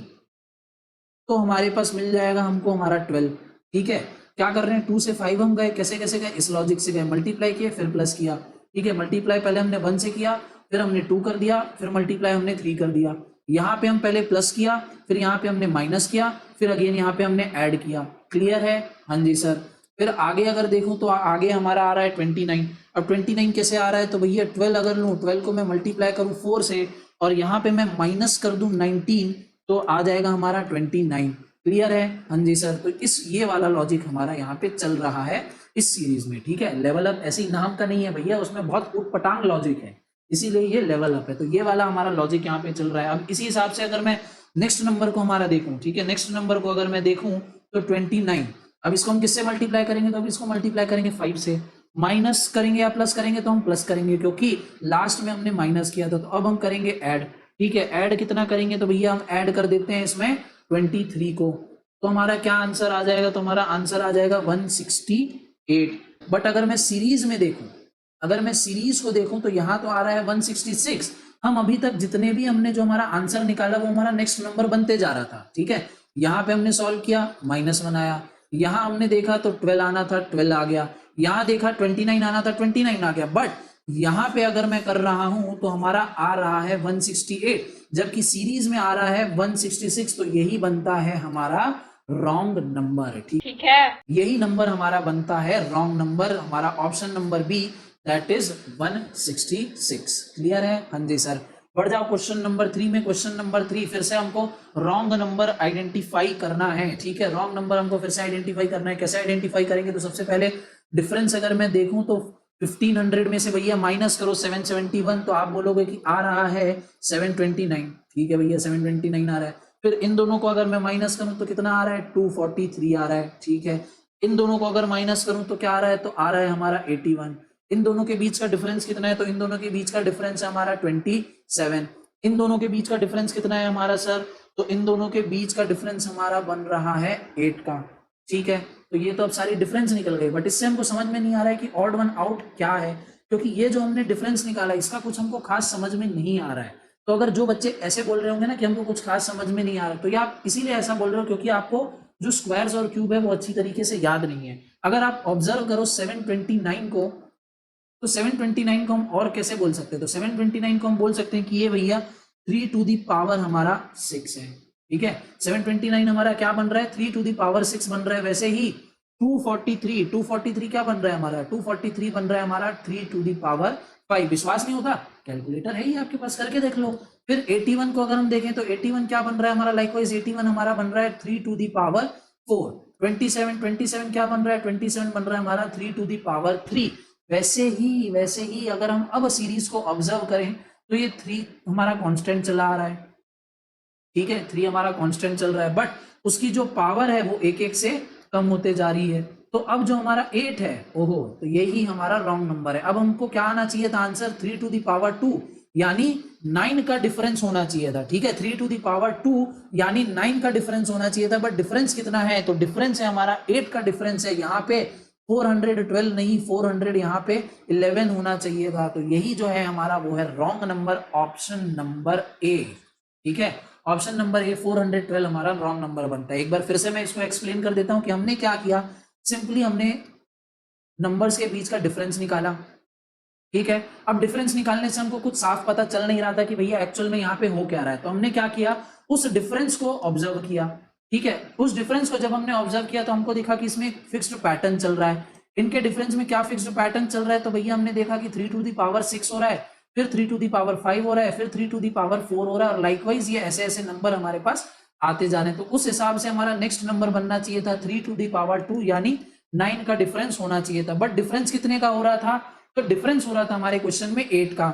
तो हमारे पास मिल जाएगा हमको हमारा 12, ठीक है। क्या कर रहे हैं, 2 से 5 हम गए, कैसे कैसे गए, इस लॉजिक से गए, मल्टीप्लाई किए फिर प्लस किया, ठीक है। मल्टीप्लाई पहले हमने 1 से किया, फिर हमने 2 कर दिया, फिर मल्टीप्लाई हमने 3 कर दिया। यहाँ पे हम पहले प्लस किया, फिर यहाँ पे हमने माइनस किया, फिर अगेन यहाँ पे हमने ऐड किया। क्लियर है, हाँ जी सर। फिर आगे अगर देखूं तो आगे हमारा आ रहा है 29। अब 29 कैसे आ रहा है, तो भैया 12 अगर लूँ, 12 को मैं मल्टीप्लाई करूँ 4 से और यहाँ पे मैं माइनस कर दूं 19, तो आ जाएगा हमारा 29। क्लियर है, हाँ जी सर। तो इस ये वाला लॉजिक हमारा यहाँ पे चल रहा है इस सीरीज में, ठीक है। लेवल अप ऐसे ही नाम का नहीं है भैया, उसमें बहुत उटपटांग लॉजिक है, इसीलिए ये लेवल अप है। तो ये वाला हमारा लॉजिक यहाँ पे चल रहा है। अब इसी हिसाब से अगर मैं नेक्स्ट नंबर को हमारा देखूं, ठीक है, नेक्स्ट नंबर को अगर मैं देखूं तो 29, अब इसको हम किससे मल्टीप्लाई करेंगे, तो अब इसको मल्टीप्लाई करेंगे 5 से। माइनस करेंगे या प्लस करेंगे, तो हम प्लस करेंगे क्योंकि लास्ट में हमने माइनस किया था। तो अब हम करेंगे ऐड, ठीक है, ऐड कितना करेंगे तो भैया हम ऐड कर देते हैं इसमें 23 को, तो हमारा क्या आंसर आ जाएगा, तो हमारा आंसर आ जाएगा 168। बट अगर मैं सीरीज में देखूं, अगर मैं सीरीज को देखूं तो यहां तो आ रहा है 166। हम अभी तक जितने भी हमने जो हमारा आंसर निकाला वो हमारा नेक्स्ट नंबर बनते जा रहा था, ठीक है। यहाँ पे हमने सॉल्व किया, -1 आया, यहाँ हमने देखा तो 12 आना था, 12 आ गया, यहाँ देखा 29 आना था, 29 आ गया। बट यहाँ पे अगर मैं कर रहा हूं तो हमारा आ रहा है 168, जबकि सीरीज में आ रहा है 166, तो यही बनता है हमारा रॉन्ग नंबर, ठीक है, यही नंबर हमारा बनता है रॉन्ग नंबर, हमारा option number B, that is 166। Clear है? हाँ जी सर। बढ़ जाओ क्वेश्चन नंबर 3 में। क्वेश्चन नंबर 3 फिर से हमको रॉन्ग नंबर आइडेंटिफाई करना है, ठीक है। रॉन्ग नंबर हमको फिर से आइडेंटिफाई करना है। कैसे आइडेंटिफाई करेंगे, तो सबसे पहले डिफरेंस अगर मैं देखूं तो 1500 में से भैया माइनस करो 771, तो आप बोलोगे कि आ रहा है 729, ठीक है भैया 729 आ रहा है। फिर इन दोनों को अगर मैं माइनस करूं तो कितना आ रहा है, 243 आ रहा है, ठीक है। इन दोनों को अगर माइनस करूं तो क्या आ रहा है, तो आ रहा है हमारा 81। इन दोनों के बीच का डिफरेंस कितना है, तो इन दोनों के बीच का डिफरेंस है हमारा 27। इन दोनों के बीच का डिफरेंस कितना है हमारा सर, तो इन दोनों के बीच का डिफरेंस हमारा बन रहा है 8 का, ठीक है। तो ये तो अब सारी डिफरेंस निकल गई, बट इससे हमको समझ में नहीं आ रहा है कि ऑड वन आउट क्या है, क्योंकि ये जो हमने डिफरेंस निकाला इसका कुछ हमको खास समझ में नहीं आ रहा है। तो अगर जो बच्चे ऐसे बोल रहे होंगे ना कि हमको कुछ खास समझ में नहीं आ रहा, तो ये आप इसीलिए ऐसा बोल रहे हो क्योंकि आपको जो स्क्वायर्स और क्यूब है वो अच्छी तरीके से याद नहीं है। अगर आप ऑब्जर्व करो 729 को, तो 729 को हम और कैसे बोल सकते हैं, तो 729 को हम बोल सकते हैं कि ये भैया 3 टू दी पावर हमारा 6 है, ठीक है। 729 हमारा क्या बन रहा है, 3 टू दी पावर 6 बन रहा है। वैसे ही 243 क्या बन रहा है हमारा, 243 बन रहा है हमारा 3 टू दी पावर 5। विश्वास नहीं होता, कैलकुलेटर है ही आपके पास, करके देख लो। फिर 81 को अगर हम देखें तो 81 क्या बन रहा है हमारा, लाइकवाइज 81 हमारा बन रहा है 3 टू दी पावर 4। 27 क्या बन रहा है, 27 बन रहा है हमारा 3 टू दी पावर 3। वैसे ही अगर हम अब सीरीज को ऑब्जर्व करें तो ये 3 हमारा कांस्टेंट चला आ रहा है, ठीक है, 3 हमारा कांस्टेंट चल रहा है, बट उसकी जो पावर है वो एक एक से कम होते जा रही है। तो अब जो हमारा 8 है, ओहो, तो यही हमारा रॉन्ग नंबर है। अब हमको क्या आना चाहिए था आंसर, 3 टू दी पावर 2 यानी 9 का डिफरेंस होना चाहिए था, ठीक है। 3 टू दी पावर 2 यानी 9 का डिफरेंस होना चाहिए था, बट डिफरेंस कितना है, तो डिफरेंस है हमारा 8 का डिफरेंस है। यहाँ पे 412 नहीं, 400 यहाँ पे 11 होना चाहिए था। तो यही जो है हमारा वो है रॉन्ग नंबर, ऑप्शन नंबर ए, ठीक है। ऑप्शन नंबर ए 412 हमारा रॉन्ग नंबर बनता है। एक बार फिर से मैं इसको एक्सप्लेन कर देता हूं कि हमने क्या किया। सिंपली हमने नंबर्स के बीच का डिफरेंस निकाला, ठीक है। अब डिफरेंस निकालने से हमको कुछ साफ पता चल नहीं रहा था कि भैया एक्चुअल में यहाँ पे हो क्या रहा है, तो हमने क्या किया, उस डिफरेंस को ऑब्जर्व किया, ठीक है। उस डिफरेंस को जब हमने ऑब्जर्व किया तो हमको दिखा कि इसमें एक फिक्स्ड पैटर्न चल रहा है। इनके डिफरेंस में क्या फिक्स्ड पैटर्न चल रहा है, तो भैया हमने देखा कि 3 टू दी पावर 6 हो रहा है, फिर 3 टू दी पावर 5 हो रहा है, फिर 3 टू दी पावर 4 हो रहा है, और लाइकवाइज ये ऐसे ऐसे नंबर हमारे पास आते जा रहे हैं। तो उस हिसाब से हमारा नेक्स्ट नंबर बनना चाहिए था 3 टू दी पावर 2 यानी 9 का डिफरेंस होना चाहिए था। बट डिफरेंस कितने का हो रहा था, तो डिफरेंस हो रहा था हमारे क्वेश्चन में 8 का,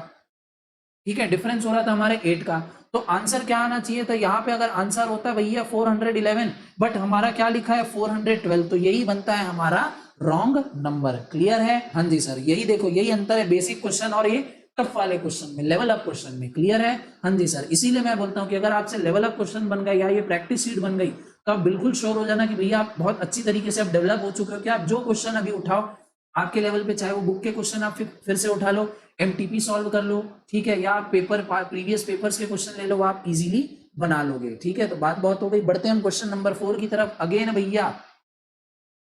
ठीक है। डिफरेंस हो रहा था हमारे 8 का, तो आंसर क्या आना चाहिए था, यहाँ पे अगर आंसर होता भैया 411, बट हमारा क्या लिखा है 412, तो यही बनता है हमारा रॉन्ग नंबर। क्लियर है? हाँ जी सर, यही देखो, यही अंतर है बेसिक क्वेश्चन और ये टफ वाले क्वेश्चन में, लेवल अप क्वेश्चन में। क्लियर है? हाँ जी सर, इसीलिए मैं बोलता हूँ कि अगर आपसे लेवल अप क्वेश्चन बन गया या ये प्रैक्टिस शीट बन गई तो आप बिल्कुल श्योर हो जाना कि भैया आप बहुत अच्छी तरीके से आप डेवलप हो चुके हो, कि आप जो क्वेश्चन अभी उठाओ आपके लेवल पे, चाहे वो बुक के क्वेश्चन आप फिर से उठा लो, एमटीपी सॉल्व कर लो, ठीक है, या आप पेपर प्रीवियस पेपर्स के क्वेश्चन ले लो, आप इजीली बना लोगे, ठीक है। तो बात बहुत हो गई, बढ़ते हैं हम क्वेश्चन नंबर 4 की तरफ। अगेन भैया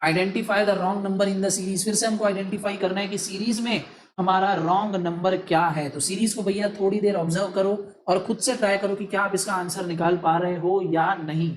identify the wrong number in the series, फिर से हमको आइडेंटिफाई करना है कि सीरीज में हमारा रॉन्ग नंबर क्या है। तो सीरीज को भैया थोड़ी देर ऑब्जर्व करो और खुद से ट्राई करो कि क्या आप इसका आंसर निकाल पा रहे हो या नहीं।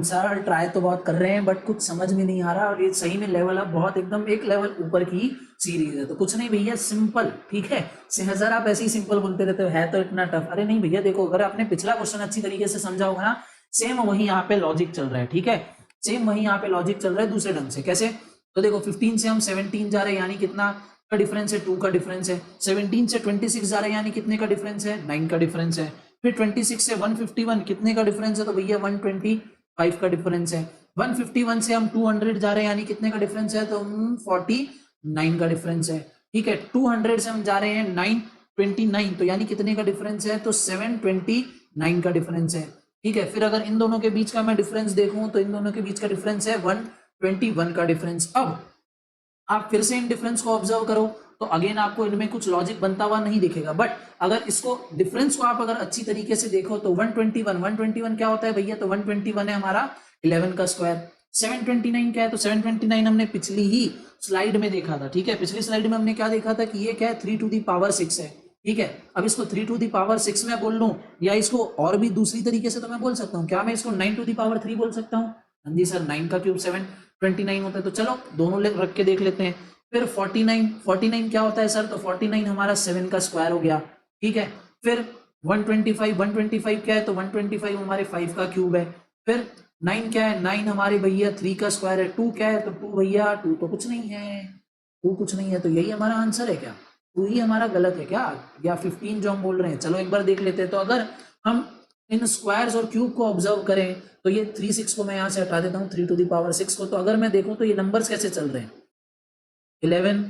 सर ट्राई तो बहुत कर रहे हैं बट कुछ समझ में नहीं आ रहा, और ये सही में लेवल अप बहुत एकदम एक लेवल ऊपर की सीरीज है। तो कुछ नहीं भैया, सिंपल, ठीक है। सर आप ऐसे ही सिंपल बोलते रहते हो, है तो इतना टफ। अरे नहीं भैया, देखो अगर आपने पिछला क्वेश्चन अच्छी तरीके से समझा होगा ना, सेम वही यहाँ पे लॉजिक चल रहा है, ठीक है। सेम वही यहाँ पे लॉजिक चल रहा है दूसरे ढंग से। कैसे? तो देखो 15 से हम 17 जा रहे हैं, यानी कितना का डिफरेंस है, 2 का डिफरेंस है। 17 से 26 जा रहे हैं, यानी कितने का डिफरेंस है, 9 का डिफरेंस है। फिर 26 से 151 कितने का डिफरेंस है, तो भैया 125 का डिफरेंस है। 151 से हम 200 जा रहे हैं, यानी कितने का डिफरेंस है, तो 49 का डिफरेंस है। ठीक है, 200 से हम जा रहे हैं 929, तो यानी कितने का डिफरेंस है, तो 729 का डिफरेंस है। ठीक है, फिर अगर इन दोनों के बीच का मैं डिफरेंस देखूं तो इन दोनों के बीच का डिफरेंस है 121 का डिफरेंस। अब आप फिर से इन डिफरेंस को ऑब्जर्व करो तो अगेन आपको इनमें कुछ लॉजिक बनता हुआ नहीं दिखेगा, बट अगर इसको डिफरेंस को आप अगर अच्छी तरीके से देखो तो 121 क्या होता है भैया, तो 121 है हमारा 11 का स्क्वायर। 729 क्या है, तो 729 हमने पिछली ही स्लाइड में देखा था। ठीक है, पिछली स्लाइड में हमने क्या देखा था कि ये क्या है, 3 टू दी पावर 6 है। ठीक है, अब इसको 3 टू दी पावर 6 में बोल लूं, या इसको और भी दूसरी तरीके से तो मैं बोल सकता हूँ, क्या मैं इसको 9 टू दी पावर 3 बोल सकता हूँ? हाँ जी सर, 9 का क्यूब 729 होता है, तो चलो दोनों रख के देख लेते हैं। फिर 49 क्या होता है सर, तो 49 हमारा 7 का स्क्वायर हो गया। ठीक है, फिर 125 क्या है, तो 125 हमारे 5 का क्यूब है। फिर 9 क्या है, 9 हमारे भैया 3 का स्क्वायर है। 2 क्या है, तो 2 भैया 2 तो कुछ नहीं है, 2 कुछ नहीं है, तो यही हमारा आंसर है क्या? 2 ही हमारा गलत है क्या, या 15 जो हम बोल रहे हैं? चलो एक बार देख लेते हैं। तो अगर हम इन स्क्वायर्स और क्यूब को ऑब्जर्व करें तो ये 36 को मैं यहाँ से हटा देता हूँ, 3 टू दी पावर 6 को। तो अगर मैं देखूं तो ये नंबर्स कैसे चल रहे हैं, 11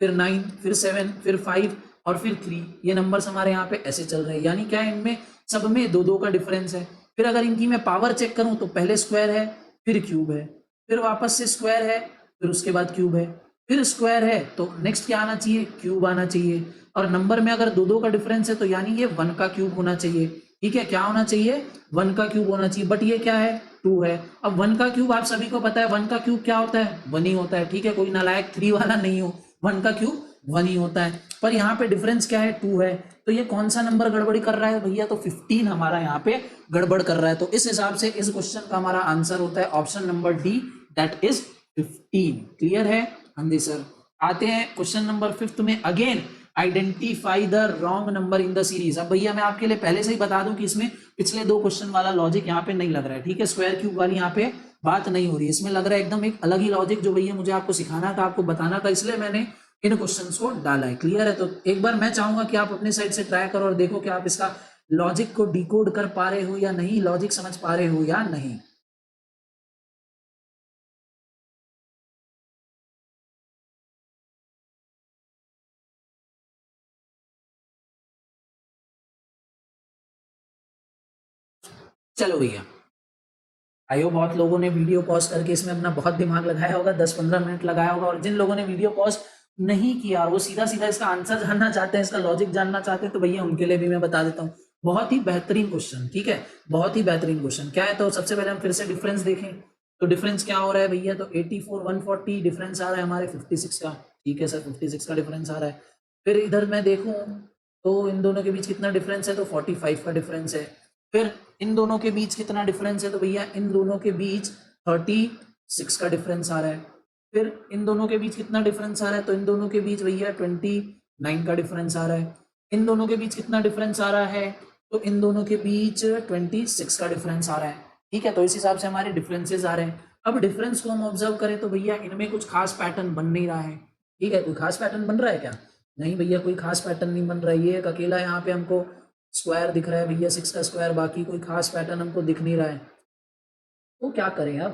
फिर 9 फिर 7 फिर 5 और फिर 3, ये नंबर्स हमारे यहाँ पे ऐसे चल रहे हैं, यानी क्या है, इनमें सब में 2 2 का डिफरेंस है। फिर अगर इनकी मैं पावर चेक करूं तो पहले स्क्वायर है, फिर क्यूब है, फिर वापस से स्क्वायर है, फिर उसके बाद क्यूब है, फिर स्क्वायर है, तो नेक्स्ट क्या आना चाहिए, क्यूब आना चाहिए। और नंबर में अगर 2 2 का डिफरेंस है तो यानी ये 1 का क्यूब होना चाहिए। ठीक है, क्या होना चाहिए, 1 का क्यूब होना चाहिए, बट ये क्या है, 2 है। अब 1 का क्यूब आप सभी को पता है, 1 का क्यूब क्या होता है, 1 ही होता है। ठीक है, कोई नालायक 3 वाला नहीं हो, 1 का क्यूब 1 ही होता है। पर यहाँ पे डिफरेंस क्या है, 2 है, तो ये कौन सा नंबर गड़बड़ी कर रहा है भैया, तो 15 हमारा यहाँ पे गड़बड़ कर रहा है। तो इस हिसाब से इस क्वेश्चन का हमारा आंसर होता है option number D, that is 15। Clear है? हाँ जी सर। आते हैं क्वेश्चन नंबर 5 में। Again identify the wrong number in the series. अब भैया मैं आपके लिए पहले से ही बता दूं कि इसमें पिछले 2 क्वेश्चन वाला लॉजिक यहाँ पे नहीं लग रहा है। ठीक है, स्क्वायर क्यूब वाली यहाँ पे बात नहीं हो रही है, इसमें लग रहा है एकदम एक अलग ही लॉजिक, जो भैया मुझे आपको सिखाना था, आपको बताना था, इसलिए मैंने इन क्वेश्चंस को डाला है। क्लियर है? तो एक बार मैं चाहूंगा कि आप अपने साइड से ट्राई करो और देखो कि आप इसका लॉजिक को डिकोड कर पा रहे हो या नहीं, लॉजिक समझ पा रहे हो या नहीं। चलो भैया, आयो बहुत लोगों ने वीडियो पॉज करके इसमें अपना बहुत दिमाग लगाया होगा, 10-15 मिनट लगाया होगा, और जिन लोगों ने वीडियो पॉज नहीं किया और वो सीधा सीधा इसका आंसर जानना चाहते हैं, इसका लॉजिक जानना चाहते हैं, तो भैया उनके लिए भी मैं बता देता हूँ। बहुत ही बेहतरीन क्वेश्चन, ठीक है, बहुत ही बेहतरीन क्वेश्चन। क्या है, तो सबसे पहले हम फिर से डिफरेंस देखें, तो डिफरेंस क्या हो रहा है भैया, तो 84 140 डिफरेंस आ रहा है हमारे 56 का। ठीक है सर, 56 का डिफरेंस आ रहा है। फिर इधर मैं देखूं तो इन दोनों के बीच कितना डिफरेंस है, तो 45 का डिफरेंस है। फिर इन दोनों के बीच कितना डिफरेंस है, तो भैया इन दोनों के बीच 36 का डिफरेंस आ रहा है। फिर इन दोनों के बीच कितना डिफरेंस आ रहा है, तो इन दोनों के बीच भैया 29 का डिफरेंस आ रहा है। इन दोनों के बीच कितना डिफरेंस आ रहा है, तो इन दोनों के बीच 26 का डिफरेंस आ रहा है। ठीक है, तो इस हिसाब से हमारे डिफरेंसेस आ रहे हैं। अब डिफरेंस को हम ऑब्जर्व करें तो भैया इनमें कुछ खास पैटर्न बन नहीं रहा है। ठीक है, कोई खास पैटर्न बन रहा है क्या? नहीं भैया, कोई खास पैटर्न नहीं बन रहा है। ये एक अकेला यहाँ पे हमको स्क्वायर दिख रहा है भैया, 6 का स्क्वायर, बाकी कोई खास पैटर्न हमको दिख नहीं रहा है। तो क्या करें अब?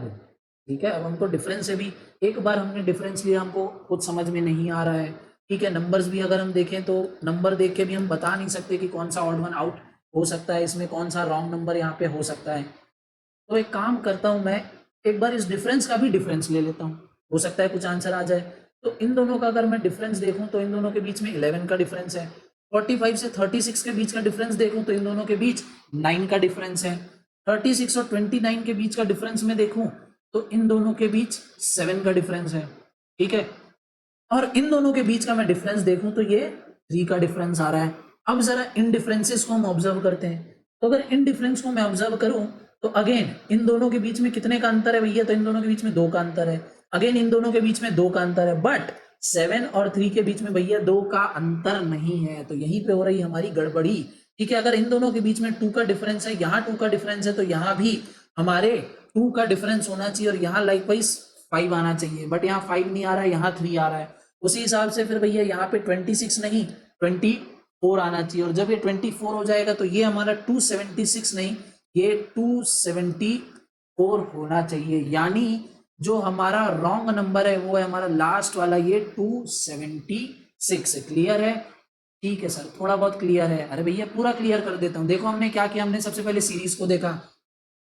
ठीक है, अब हमको डिफरेंस से भी, एक बार हमने डिफरेंस लिया, हमको कुछ समझ में नहीं आ रहा है। ठीक है, नंबर्स भी अगर हम देखें तो नंबर देख के भी हम बता नहीं सकते कि कौन सा ऑड वन आउट हो सकता है, इसमें कौन सा रॉन्ग नंबर यहाँ पे हो सकता है। तो एक काम करता हूँ मैं, एक बार इस डिफरेंस का भी डिफरेंस ले लेता हूँ, हो सकता है कुछ आंसर आ जाए। तो इन दोनों का अगर मैं डिफरेंस देखूं तो इन दोनों के बीच में 11 का डिफरेंस है। 45 से 36 के बीच का डिफरेंस देखूं तो इन दोनों के बीच 9 का डिफरेंस है। 36 और 29 के बीच का डिफरेंस में देखूं तो इन दोनों के बीच 7 का डिफरेंस है। ठीक है, और इन दोनों के बीच का मैं डिफरेंस देखूं तो ये 3 का डिफरेंस आ रहा है। अब जरा इन डिफरेंसेस को हम ऑब्जर्व करते हैं। तो अगर इन डिफरेंस को मैं ऑब्जर्व करूं तो अगेन इन दोनों के बीच में कितने का अंतर है भैया, तो इन दोनों के बीच में 2 का अंतर है। अगेन इन दोनों के बीच में 2 का अंतर है, बट 7 और 3 के बीच में भैया 2 का अंतर नहीं है। तो यहीं पे हो रही हमारी गड़बड़ी। ठीक है, अगर इन दोनों के बीच में 2 का डिफरेंस है, यहाँ 2 का डिफरेंस है, तो यहाँ भी हमारे 2 का डिफरेंस होना चाहिए, और यहाँ लाइकवाइज 5 आना चाहिए, बट यहाँ 5 नहीं आ रहा है, यहाँ 3 आ रहा है। उसी हिसाब से फिर भैया यहाँ पे 26 नहीं, 20 4 आना चाहिए, और जब ये 24 हो जाएगा तो ये हमारा 276 नहीं, ये 274 होना चाहिए। यानी जो हमारा रॉन्ग नंबर है वो है हमारा लास्ट वाला, ये 276 है। क्लियर है? ठीक है सर, थोड़ा बहुत क्लियर है। अरे भैया पूरा क्लियर कर देता हूँ। देखो हमने क्या किया, हमने सबसे पहले सीरीज को देखा।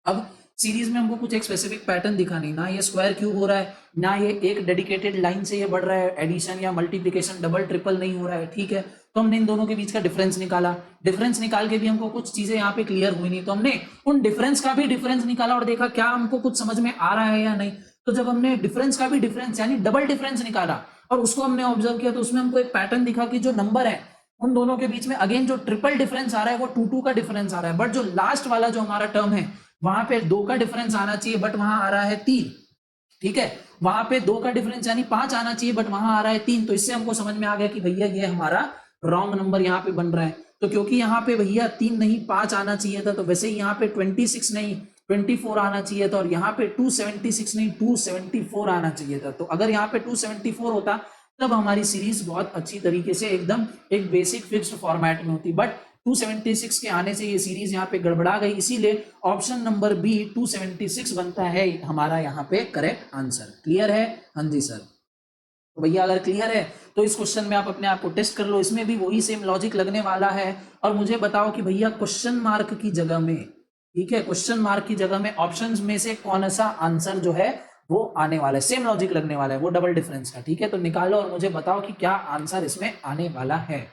अब सीरीज में हमको कुछ एक स्पेसिफिक पैटर्न दिखा नहीं, ना ये स्क्वायर क्यूब हो रहा है, ना ये एक डेडिकेटेड लाइन से ये बढ़ रहा है, एडिशन या मल्टीप्लिकेशन डबल ट्रिपल नहीं हो रहा है। ठीक है, तो हमने इन दोनों के बीच का डिफरेंस निकाला। डिफरेंस निकाल के भी हमको कुछ चीजें यहाँ पे क्लियर हुई नहीं, तो हमने उन डिफरेंस का भी डिफरेंस निकाला और देखा क्या हमको कुछ समझ में आ रहा है या नहीं। तो जब हमने डिफरेंस का भी डिफरेंस यानी डबल डिफरेंस निकाला और उसको हमने ऑब्जर्व किया, तो उसमें हमको एक पैटर्न दिखा कि जो नंबर है उन दोनों के बीच में अगेन जो ट्रिपल डिफरेंस आ रहा है वो 2 का डिफरेंस आ रहा है, बट जो लास्ट वाला जो हमारा टर्म है वहां पे 2 का डिफरेंस आना चाहिए, बट वहां आ रहा है 3। ठीक है, वहां पे 2 का डिफरेंस यानी 5 आना चाहिए, बट वहां आ रहा है 3। तो इससे हमको समझ में आ गया कि भैया ये हमारा रॉन्ग नंबर यहाँ पे बन रहा है। तो क्योंकि यहाँ पे भैया 3 नहीं 5 आना चाहिए था, तो वैसे ही यहाँ पे 26 नहीं 24 आना चाहिए था, और यहाँ पे 276 नहीं 274 आना चाहिए था। तो अगर यहाँ पे 274 होता तब हमारी सीरीज बहुत अच्छी तरीके से एकदम एक बेसिक फिक्स्ड फॉर्मेट में होती, बट 276 के आने से ये सीरीज यहाँ पे गड़बड़ा गई, इसीलिए ऑप्शन नंबर बी 276 बनता है हमारा यहाँ पे करेक्ट आंसर। क्लियर है? हाँ जी सर। तो भैया अगर क्लियर है तो इस क्वेश्चन में आप अपने आप को टेस्ट कर लो, इसमें भी वही सेम लॉजिक लगने वाला है। और मुझे बताओ कि भैया क्वेश्चन मार्क की जगह में, ठीक है, क्वेश्चन मार्क की जगह में ऑप्शंस में से कौन सा आंसर जो है वो आने वाला है, सेम लॉजिक लगने वाला है, वो डबल डिफरेंस का। ठीक है, तो निकालो और मुझे बताओ कि क्या आंसर इसमें आने वाला है।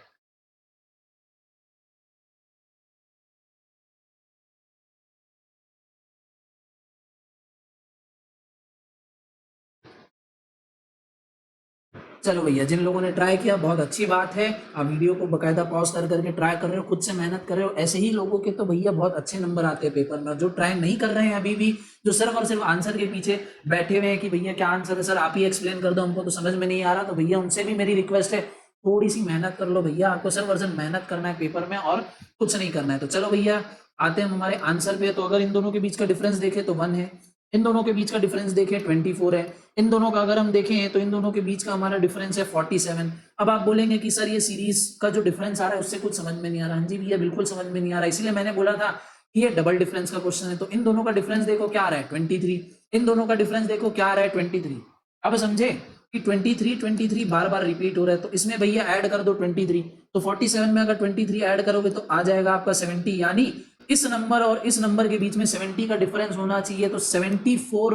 चलो भैया, जिन लोगों ने ट्राई किया बहुत अच्छी बात है, आप वीडियो को बकायदा पॉज कर करके ट्राई कर रहे हो, खुद से मेहनत कर रहे हो, ऐसे ही लोगों के तो भैया बहुत अच्छे नंबर आते हैं पेपर में। जो ट्राई नहीं कर रहे हैं अभी भी, जो सिर्फ और सिर्फ आंसर के पीछे बैठे हुए हैं कि भैया क्या आंसर है सर आप ही एक्सप्लेन कर दो, हमको तो समझ में नहीं आ रहा, तो भैया उनसे भी मेरी रिक्वेस्ट है थोड़ी सी मेहनत कर लो भैया, आपको सिर्फ और सिर्फ मेहनत करना है पेपर में और कुछ नहीं करना है। तो चलो भैया आते हैं हमारे आंसर पे। तो अगर इन दोनों के बीच का डिफरेंस देखें तो 1 है, इन दोनों के बीच का डिफरेंस देखें 24 है, इन दोनों का अगर हम देखें तो इन दोनों के बीच का हमारा डिफरेंस है 47। अब आप बोलेंगे कि सर ये सीरीज का जो डिफरेंस आ रहा है उससे कुछ समझ में नहीं आ रहा। हाँ जी भैया बिल्कुल समझ में नहीं आ रहा, इसलिए मैंने बोला था कि ये डबल डिफरेंस का क्वेश्चन है। तो इन दोनों का डिफरेंस देखो क्या आ रहा है 23, इन दोनों का डिफरेंस देखो क्या आ रहा है 23। अब समझे कि 23 बार बार रिपीट हो रहा है, तो इसमें भैया ऐड कर दो 23। तो 47 में अगर 23 ऐड करोगे तो आ जाएगा आपका 70, यानी इस नंबर और इस नंबर के बीच में 70 का डिफरेंस होना चाहिए। तो 74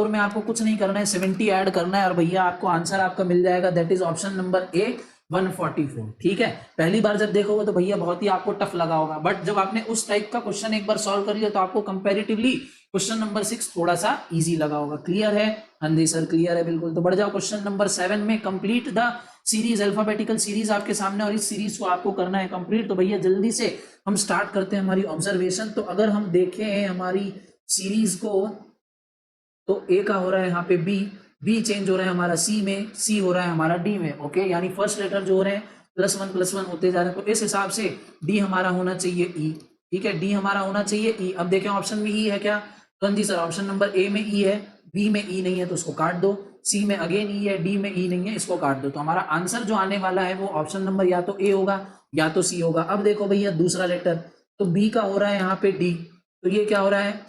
में आपको कुछ नहीं करना है, 70 ऐड करना है और भैया आपको आंसर आपका मिल जाएगा, दैट इज ऑप्शन नंबर ए 144। ठीक है, पहली बार जब देखोगे तो भैया बहुत ही आपको टफ लगा होगा, बट जब आपने उस टाइप का क्वेश्चन एक बार सॉल्व कर लिया तो आपको कंपैरेटिवली क्वेश्चन नंबर 6 थोड़ा सा इजी लगा होगा। क्लियर है? हाँ जी सर क्लियर है बिल्कुल। तो बढ़ जाओ क्वेश्चन नंबर 7 में, complete the series, alphabetical series आपके सामने और इस सीरीज को आपको करना है कंप्लीट। तो भैया जल्दी से हम स्टार्ट करते हैं हमारी ऑब्जर्वेशन। तो अगर हम देखें हमारी सीरीज को तो ए का हो रहा है यहाँ पे बी चेंज हो रहा है हमारा सी में, सी हो रहा है हमारा डी में। ओके, यानी फर्स्ट लेटर जो हो रहे हैं +1 होते जा रहे हैं, तो इस हिसाब से डी हमारा होना चाहिए ई। ठीक है, डी हमारा होना चाहिए ई। अब देखें ऑप्शन में ई है क्या? तो जी सर ऑप्शन नंबर ए में ई है, बी में ई नहीं है तो उसको काट दो, सी में अगेन ई है, डी में ई नहीं है, इसको काट दो। तो हमारा आंसर जो आने वाला है वो ऑप्शन नंबर या तो ए होगा या तो सी होगा। अब देखो भैया दूसरा लेटर, तो बी का हो रहा है यहाँ पे डी, तो ये क्या हो रहा है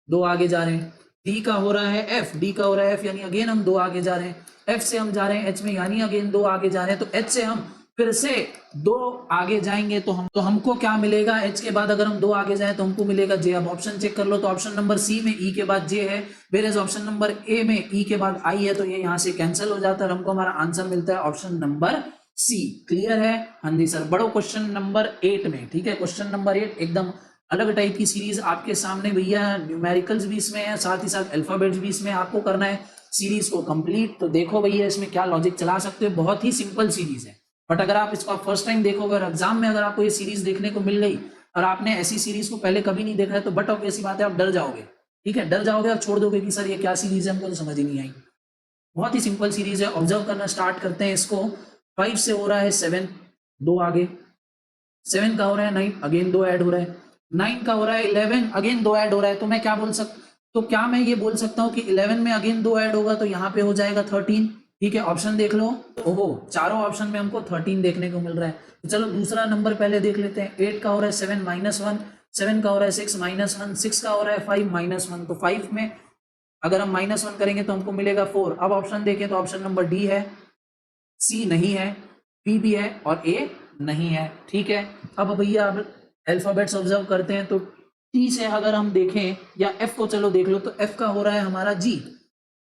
2 आगे जा रहे हैं। डी का हो रहा है एफ, डी का हो रहा है एफ, यानी अगेन हम 2 आगे जा रहे हैं। एफ से हम जा रहे हैं एच में, यानी अगेन 2 आगे जा रहे हैं। तो एच से हम फिर से 2 आगे जाएंगे तो हमको क्या मिलेगा? एच के बाद अगर हम 2 आगे जाए तो हमको मिलेगा जे। अब ऑप्शन चेक कर लो, तो ऑप्शन नंबर सी में ई के बाद जे है, वेयर ऑप्शन नंबर ए में ई के बाद आई है, तो ये यहाँ से कैंसिल हो जाता है और हमको हमारा आंसर मिलता है ऑप्शन नंबर सी। क्लियर है? हाँ जी सर। बढ़ो क्वेश्चन नंबर 8 में। ठीक है, क्वेश्चन नंबर 8 एकदम अलग टाइप की सीरीज आपके सामने भैया, न्यूमेरिकल्स भी इसमें है, साथ ही साथ अल्फाबेट्स भी इसमें आपको करना है सीरीज को कंप्लीट। तो देखो भैया इसमें क्या लॉजिक चला सकते हो, बहुत ही सिंपल सीरीज है, बट अगर आप इसको फर्स्ट टाइम देखोगे और एग्जाम में अगर आपको ये सीरीज देखने को मिल गई और आपने ऐसी सीरीज को पहले कभी नहीं देखा है तो बट ऑब्वियस बात है आप डर जाओगे। ठीक है, डर जाओगे और छोड़ दोगे कि सर ये क्या सीरीज है, हमको तो समझ ही नहीं आई। बहुत ही सिंपल सीरीज है, ऑब्जर्व करना स्टार्ट करते हैं इसको। 5 से हो रहा है 7, 2 आगे, 7 का हो रहा है 9, अगेन 2 ऐड हो रहा है, 9 का हो रहा है 11, अगेन 2 ऐड हो रहा है। तो मैं क्या बोल सकता, तो क्या मैं ये बोल सकता हूँ कि 11 में अगेन 2 ऐड होगा तो यहाँ पे हो जाएगा 13। ठीक है, ऑप्शन देख लो। ओहो, चारों ऑप्शन में हमको 13 देखने को मिल रहा है। तो चलो दूसरा नंबर पहले देख लेते हैं। 8 का हो रहा है 7 -1, 7 का हो रहा है 6 -1, 6 का हो रहा है 5 -1। तो 5 में अगर हम -1 करेंगे तो हमको मिलेगा 4। अब ऑप्शन देखें तो ऑप्शन नंबर डी है, सी नहीं है, बी भी है और ए नहीं है। ठीक है, अब भैया अब अल्फाबेट्स ऑब्जर्व करते हैं। तो टी से अगर हम देखें या एफ को चलो देख लो, तो एफ का हो रहा है हमारा जी।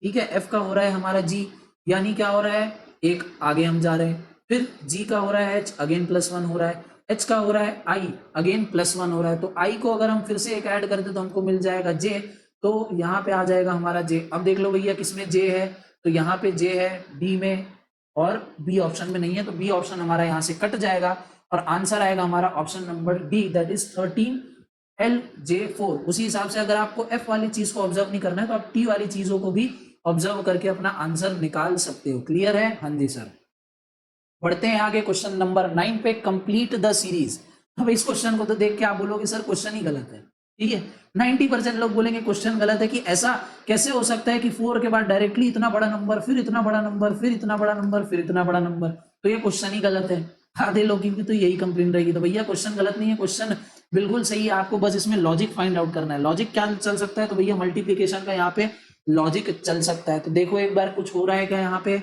ठीक है, एफ का हो रहा है हमारा जी, यानी क्या हो रहा है, एक आगे हम जा रहे हैं। फिर जी का हो रहा है एच, अगेन +1 हो रहा है। एच का हो रहा है आई, अगेन +1 हो रहा है। तो आई को अगर हम फिर से एक ऐड करते तो हमको मिल जाएगा जे। तो यहाँ पे आ जाएगा हमारा जे। अब देख लो भैया किसमें जे है, तो यहाँ पे जे है डी में और बी ऑप्शन में नहीं है। तो बी ऑप्शन हमारा यहाँ से कट जाएगा और आंसर आएगा हमारा option number D, that is 13LJ4। उसी हिसाब से अगर आपको एफ वाली चीज को ऑब्जर्व नहीं करना है तो आप टी वाली चीजों को भी ऑब्जर्व करके अपना आंसर निकाल सकते हो। क्लियर है? हाँ जी सर। बढ़ते हैं आगे क्वेश्चन नंबर 9 पे, कंप्लीट द सीरीज। अब इस क्वेश्चन को तो देख के आप बोलोगे सर क्वेश्चन ही गलत है। ठीक है, 90% लोग बोलेंगे क्वेश्चन गलत है कि ऐसा कैसे हो सकता है कि 4 के बाद डायरेक्टली इतना बड़ा नंबर, फिर इतना बड़ा नंबर, फिर इतना बड़ा नंबर, फिर इतना बड़ा नंबर, तो ये क्वेश्चन ही गलत है। आधे लोगों की तो यही कंप्लेन रहेगी। तो भैया क्वेश्चन गलत नहीं है, क्वेश्चन बिल्कुल सही है। आपको बस इसमें लॉजिक फाइंड आउट करना है। लॉजिक क्या चल सकता है, तो भैया मल्टीप्लीकेशन का यहाँ पे लॉजिक चल सकता है। तो देखो एक बार कुछ हो रहा है क्या यहाँ पे।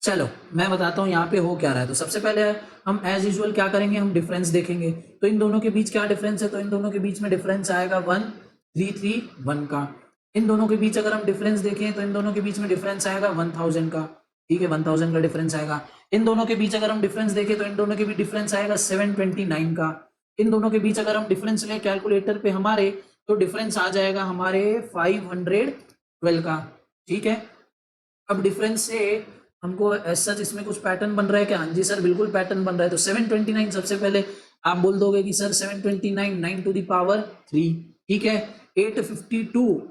चलो मैं बताता हूँ यहाँ पे हो क्या रहा है। तो सबसे पहले हम एज यूजुअल क्या करेंगे, हम डिफरेंस देखेंगे। तो इन दोनों के बीच क्या डिफरेंस है, तो इन दोनों के बीच में डिफरेंस आएगा 1331 का। इन दोनों के बीच अगर हम डिफरेंस देखें तो इन दोनों के बीच में डिफरेंस आएगा 1000 का। ठीक है, 1000 का डिफरेंस आएगा। इन दोनों के बीच अगर हम डिफरेंस देखें तो इन दोनों के बीच डिफरेंस आएगा 729 का। इन दोनों के बीच अगर हम डिफरेंस लें कैलकुलेटर पे हमारे, तो डिफरेंस आ जाएगा हमारे 512 का। ठीक है, अब डिफरेंस से हमको ऐसा इसमें कुछ पैटर्न बन रहा है क्या? हाँ जी सर, बिल्कुल पैटर्न बन रहा है। तो 729 सबसे पहले आप बोल दोगे कि सर 729 9⁻3। ठीक है, 852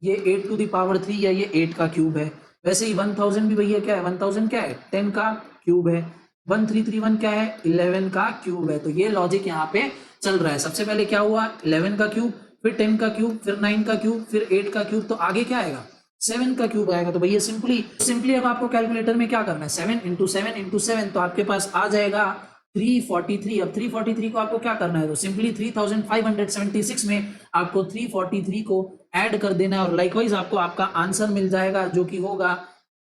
ये 8⁻3 या ये 8 का क्यूब है। वैसे ही 1000 भी भैया क्या है, 1000 क्या है, 10 का क्यूब है। 1331 क्या है, 11 का क्यूब है। तो ये लॉजिक यहाँ पे चल रहा है। सबसे पहले क्या हुआ, 11 का क्यूब, फिर 10 का क्यूब, फिर 9 का क्यूब, फिर 8 का क्यूब, तो आगे क्या आएगा, 7 का क्यूब आएगा। तो भैया सिंपली अब आपको कैलकुलेटर में क्या करना है, 7 × 7 × 7, तो आपके पास आ जाएगा 343। अब 343 को आपको क्या करना है, तो सिंपली 3576 में आपको 343 को ऐड कर देना है और लाइकवाइज आपको आपका आंसर मिल जाएगा जो कि होगा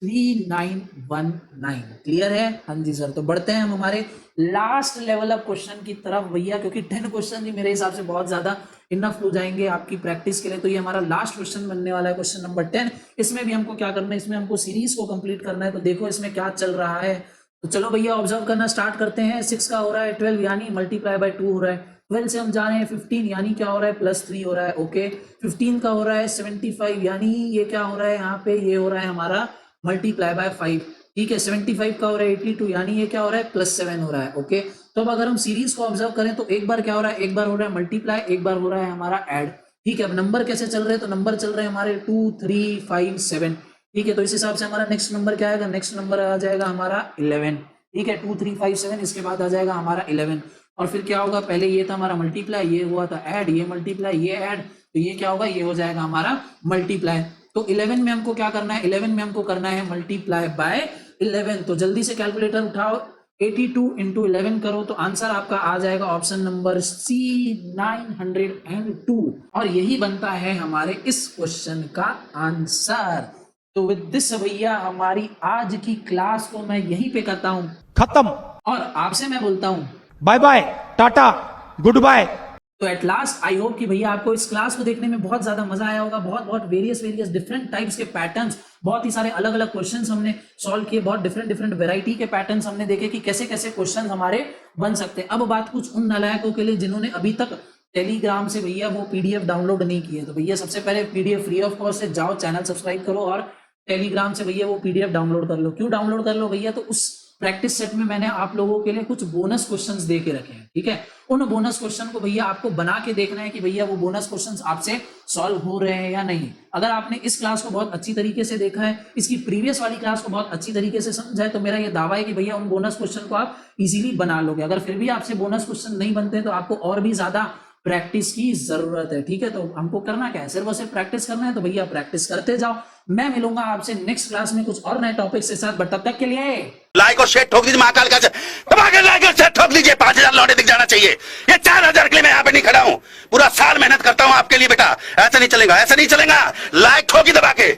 3919। क्लियर है? हाँ जी सर। तो बढ़ते हैं हम हमारे लास्ट लेवल अप क्वेश्चन की तरफ भैया, क्योंकि 10 क्वेश्चन ही मेरे हिसाब से बहुत ज्यादा इनफ हो जाएंगे आपकी प्रैक्टिस के लिए। तो ये हमारा लास्ट क्वेश्चन बनने वाला है, क्वेश्चन नंबर 10। इसमें भी हमको क्या करना है, इसमें हमको सीरीज को कंप्लीट करना है। तो देखो इसमें क्या चल रहा है। तो चलो भैया ऑब्जर्व करना स्टार्ट करते हैं। 6 का हो रहा है 12 यानी मल्टीप्लाई बाय 2 हो रहा है। 12 से हम जा रहे हैं 15 यानी क्या हो रहा है, +3 हो रहा है। ओके, 15 का हो रहा है 75 यानी ये क्या हो रहा है, यहाँ पे ये हो रहा है हमारा मल्टीप्लाई बाय 5। ठीक है, 75 का हो रहा है 82 यानी ये क्या हो रहा है, +7 हो रहा है। ओके, तो अब अगर हम सीरीज को ऑब्जर्व करें तो एक बार क्या हो रहा है, एक बार हो रहा है मल्टीप्लाई, एक बार हो रहा है हमारा ऐड। ठीक है, अब नंबर कैसे चल रहे हैं, तो नंबर चल रहे हैं हमारे 2 3 5 7। ठीक है, तो इस हिसाब से हमारा नेक्स्ट नंबर क्या आएगा, नेक्स्ट नंबर आ जाएगा हमारा 11। ठीक है, 2 3 5 7, इसके बाद आ जाएगा हमारा 11। और फिर क्या होगा, पहले ये था हमारा मल्टीप्लाई, ये हुआ था ऐड, ये मल्टीप्लाई, ये ऐड, तो ये क्या होगा, ये हो जाएगा हमारा मल्टीप्लाई। तो 11 में हमको क्या करना है, 11 में हमको करना है मल्टीप्लाई बाय 11। तो जल्दी से कैलकुलेटर उठाओ, 82 × 11 करो तो आंसर आपका आ जाएगा ऑप्शन नंबर सी 902। और यही बनता है हमारे इस क्वेश्चन का आंसर। तो विद दिस भैया हमारी आज की क्लास को मैं यहीं पे करता हूं खत्म। और आपसे मैं बोलता हूं bye bye, tata, good bye. तो एट लास्ट आई होप कि भैया आपको इस क्लास को देखने में बहुत ज्यादा मजा आया होगा। बहुत वेरियस डिफरेंट टाइप्स के पैटर्न्स, बहुत ही सारे अलग अलग क्वेश्चंस हमने सॉल्व किए, बहुत डिफरेंट वैरायटी के पैटर्न्स हमने देखे कि कैसे कैसे क्वेश्चन हमारे बन सकते हैं। अब बात कुछ उन नालायकों के लिए जिन्होंने अभी तक टेलीग्राम से भैया वो पीडीएफ डाउनलोड नहीं किए। तो भैया सबसे पहले पीडीएफ फ्री ऑफ कॉस्ट से जाओ, चैनल सब्सक्राइब करो और टेलीग्राम से भैया वो पीडीएफ डाउनलोड कर लो। क्यों डाउनलोड कर लो भैया, तो उस प्रैक्टिस सेट में मैंने आप लोगों के लिए कुछ बोनस क्वेश्चंस दे के रखे हैं। ठीक है, उन बोनस क्वेश्चन को भैया आपको बना के देखना है कि भैया वो बोनस क्वेश्चंस आपसे सॉल्व हो रहे हैं या नहीं। अगर आपने इस क्लास को बहुत अच्छी तरीके से देखा है, इसकी प्रीवियस वाली क्लास को बहुत अच्छी तरीके से समझा है, तो मेरा ये दावा है कि भैया उन बोनस क्वेश्चन को आप इजीली बना लोगे। अगर फिर भी आपसे बोनस क्वेश्चन नहीं बनते तो आपको और भी ज्यादा प्रैक्टिस की जरूरत है, ठीक है। तो हमको करना क्या है, सिर्फ और सिर्फ प्रैक्टिस करना है, तो भैया प्रैक्टिस करते जाओ। मैं मिलूंगा आपसे नेक्स्ट क्लास में कुछ और नए टॉपिक के साथ, बट तब तक के लिए लाइक और शेयर ठोक दीजिए, महाकाल का दबा के लाइक और शेयर ठोक दीजिए। 5000 लौटे दिख जाना चाहिए। ये 4000 के लिए मैं यहाँ पे नहीं खड़ा हूँ, पूरा साल मेहनत करता हूँ आपके लिए बेटा। ऐसा नहीं चलेगा, ऐसा नहीं चलेगा। लाइक ठोकी दबा के।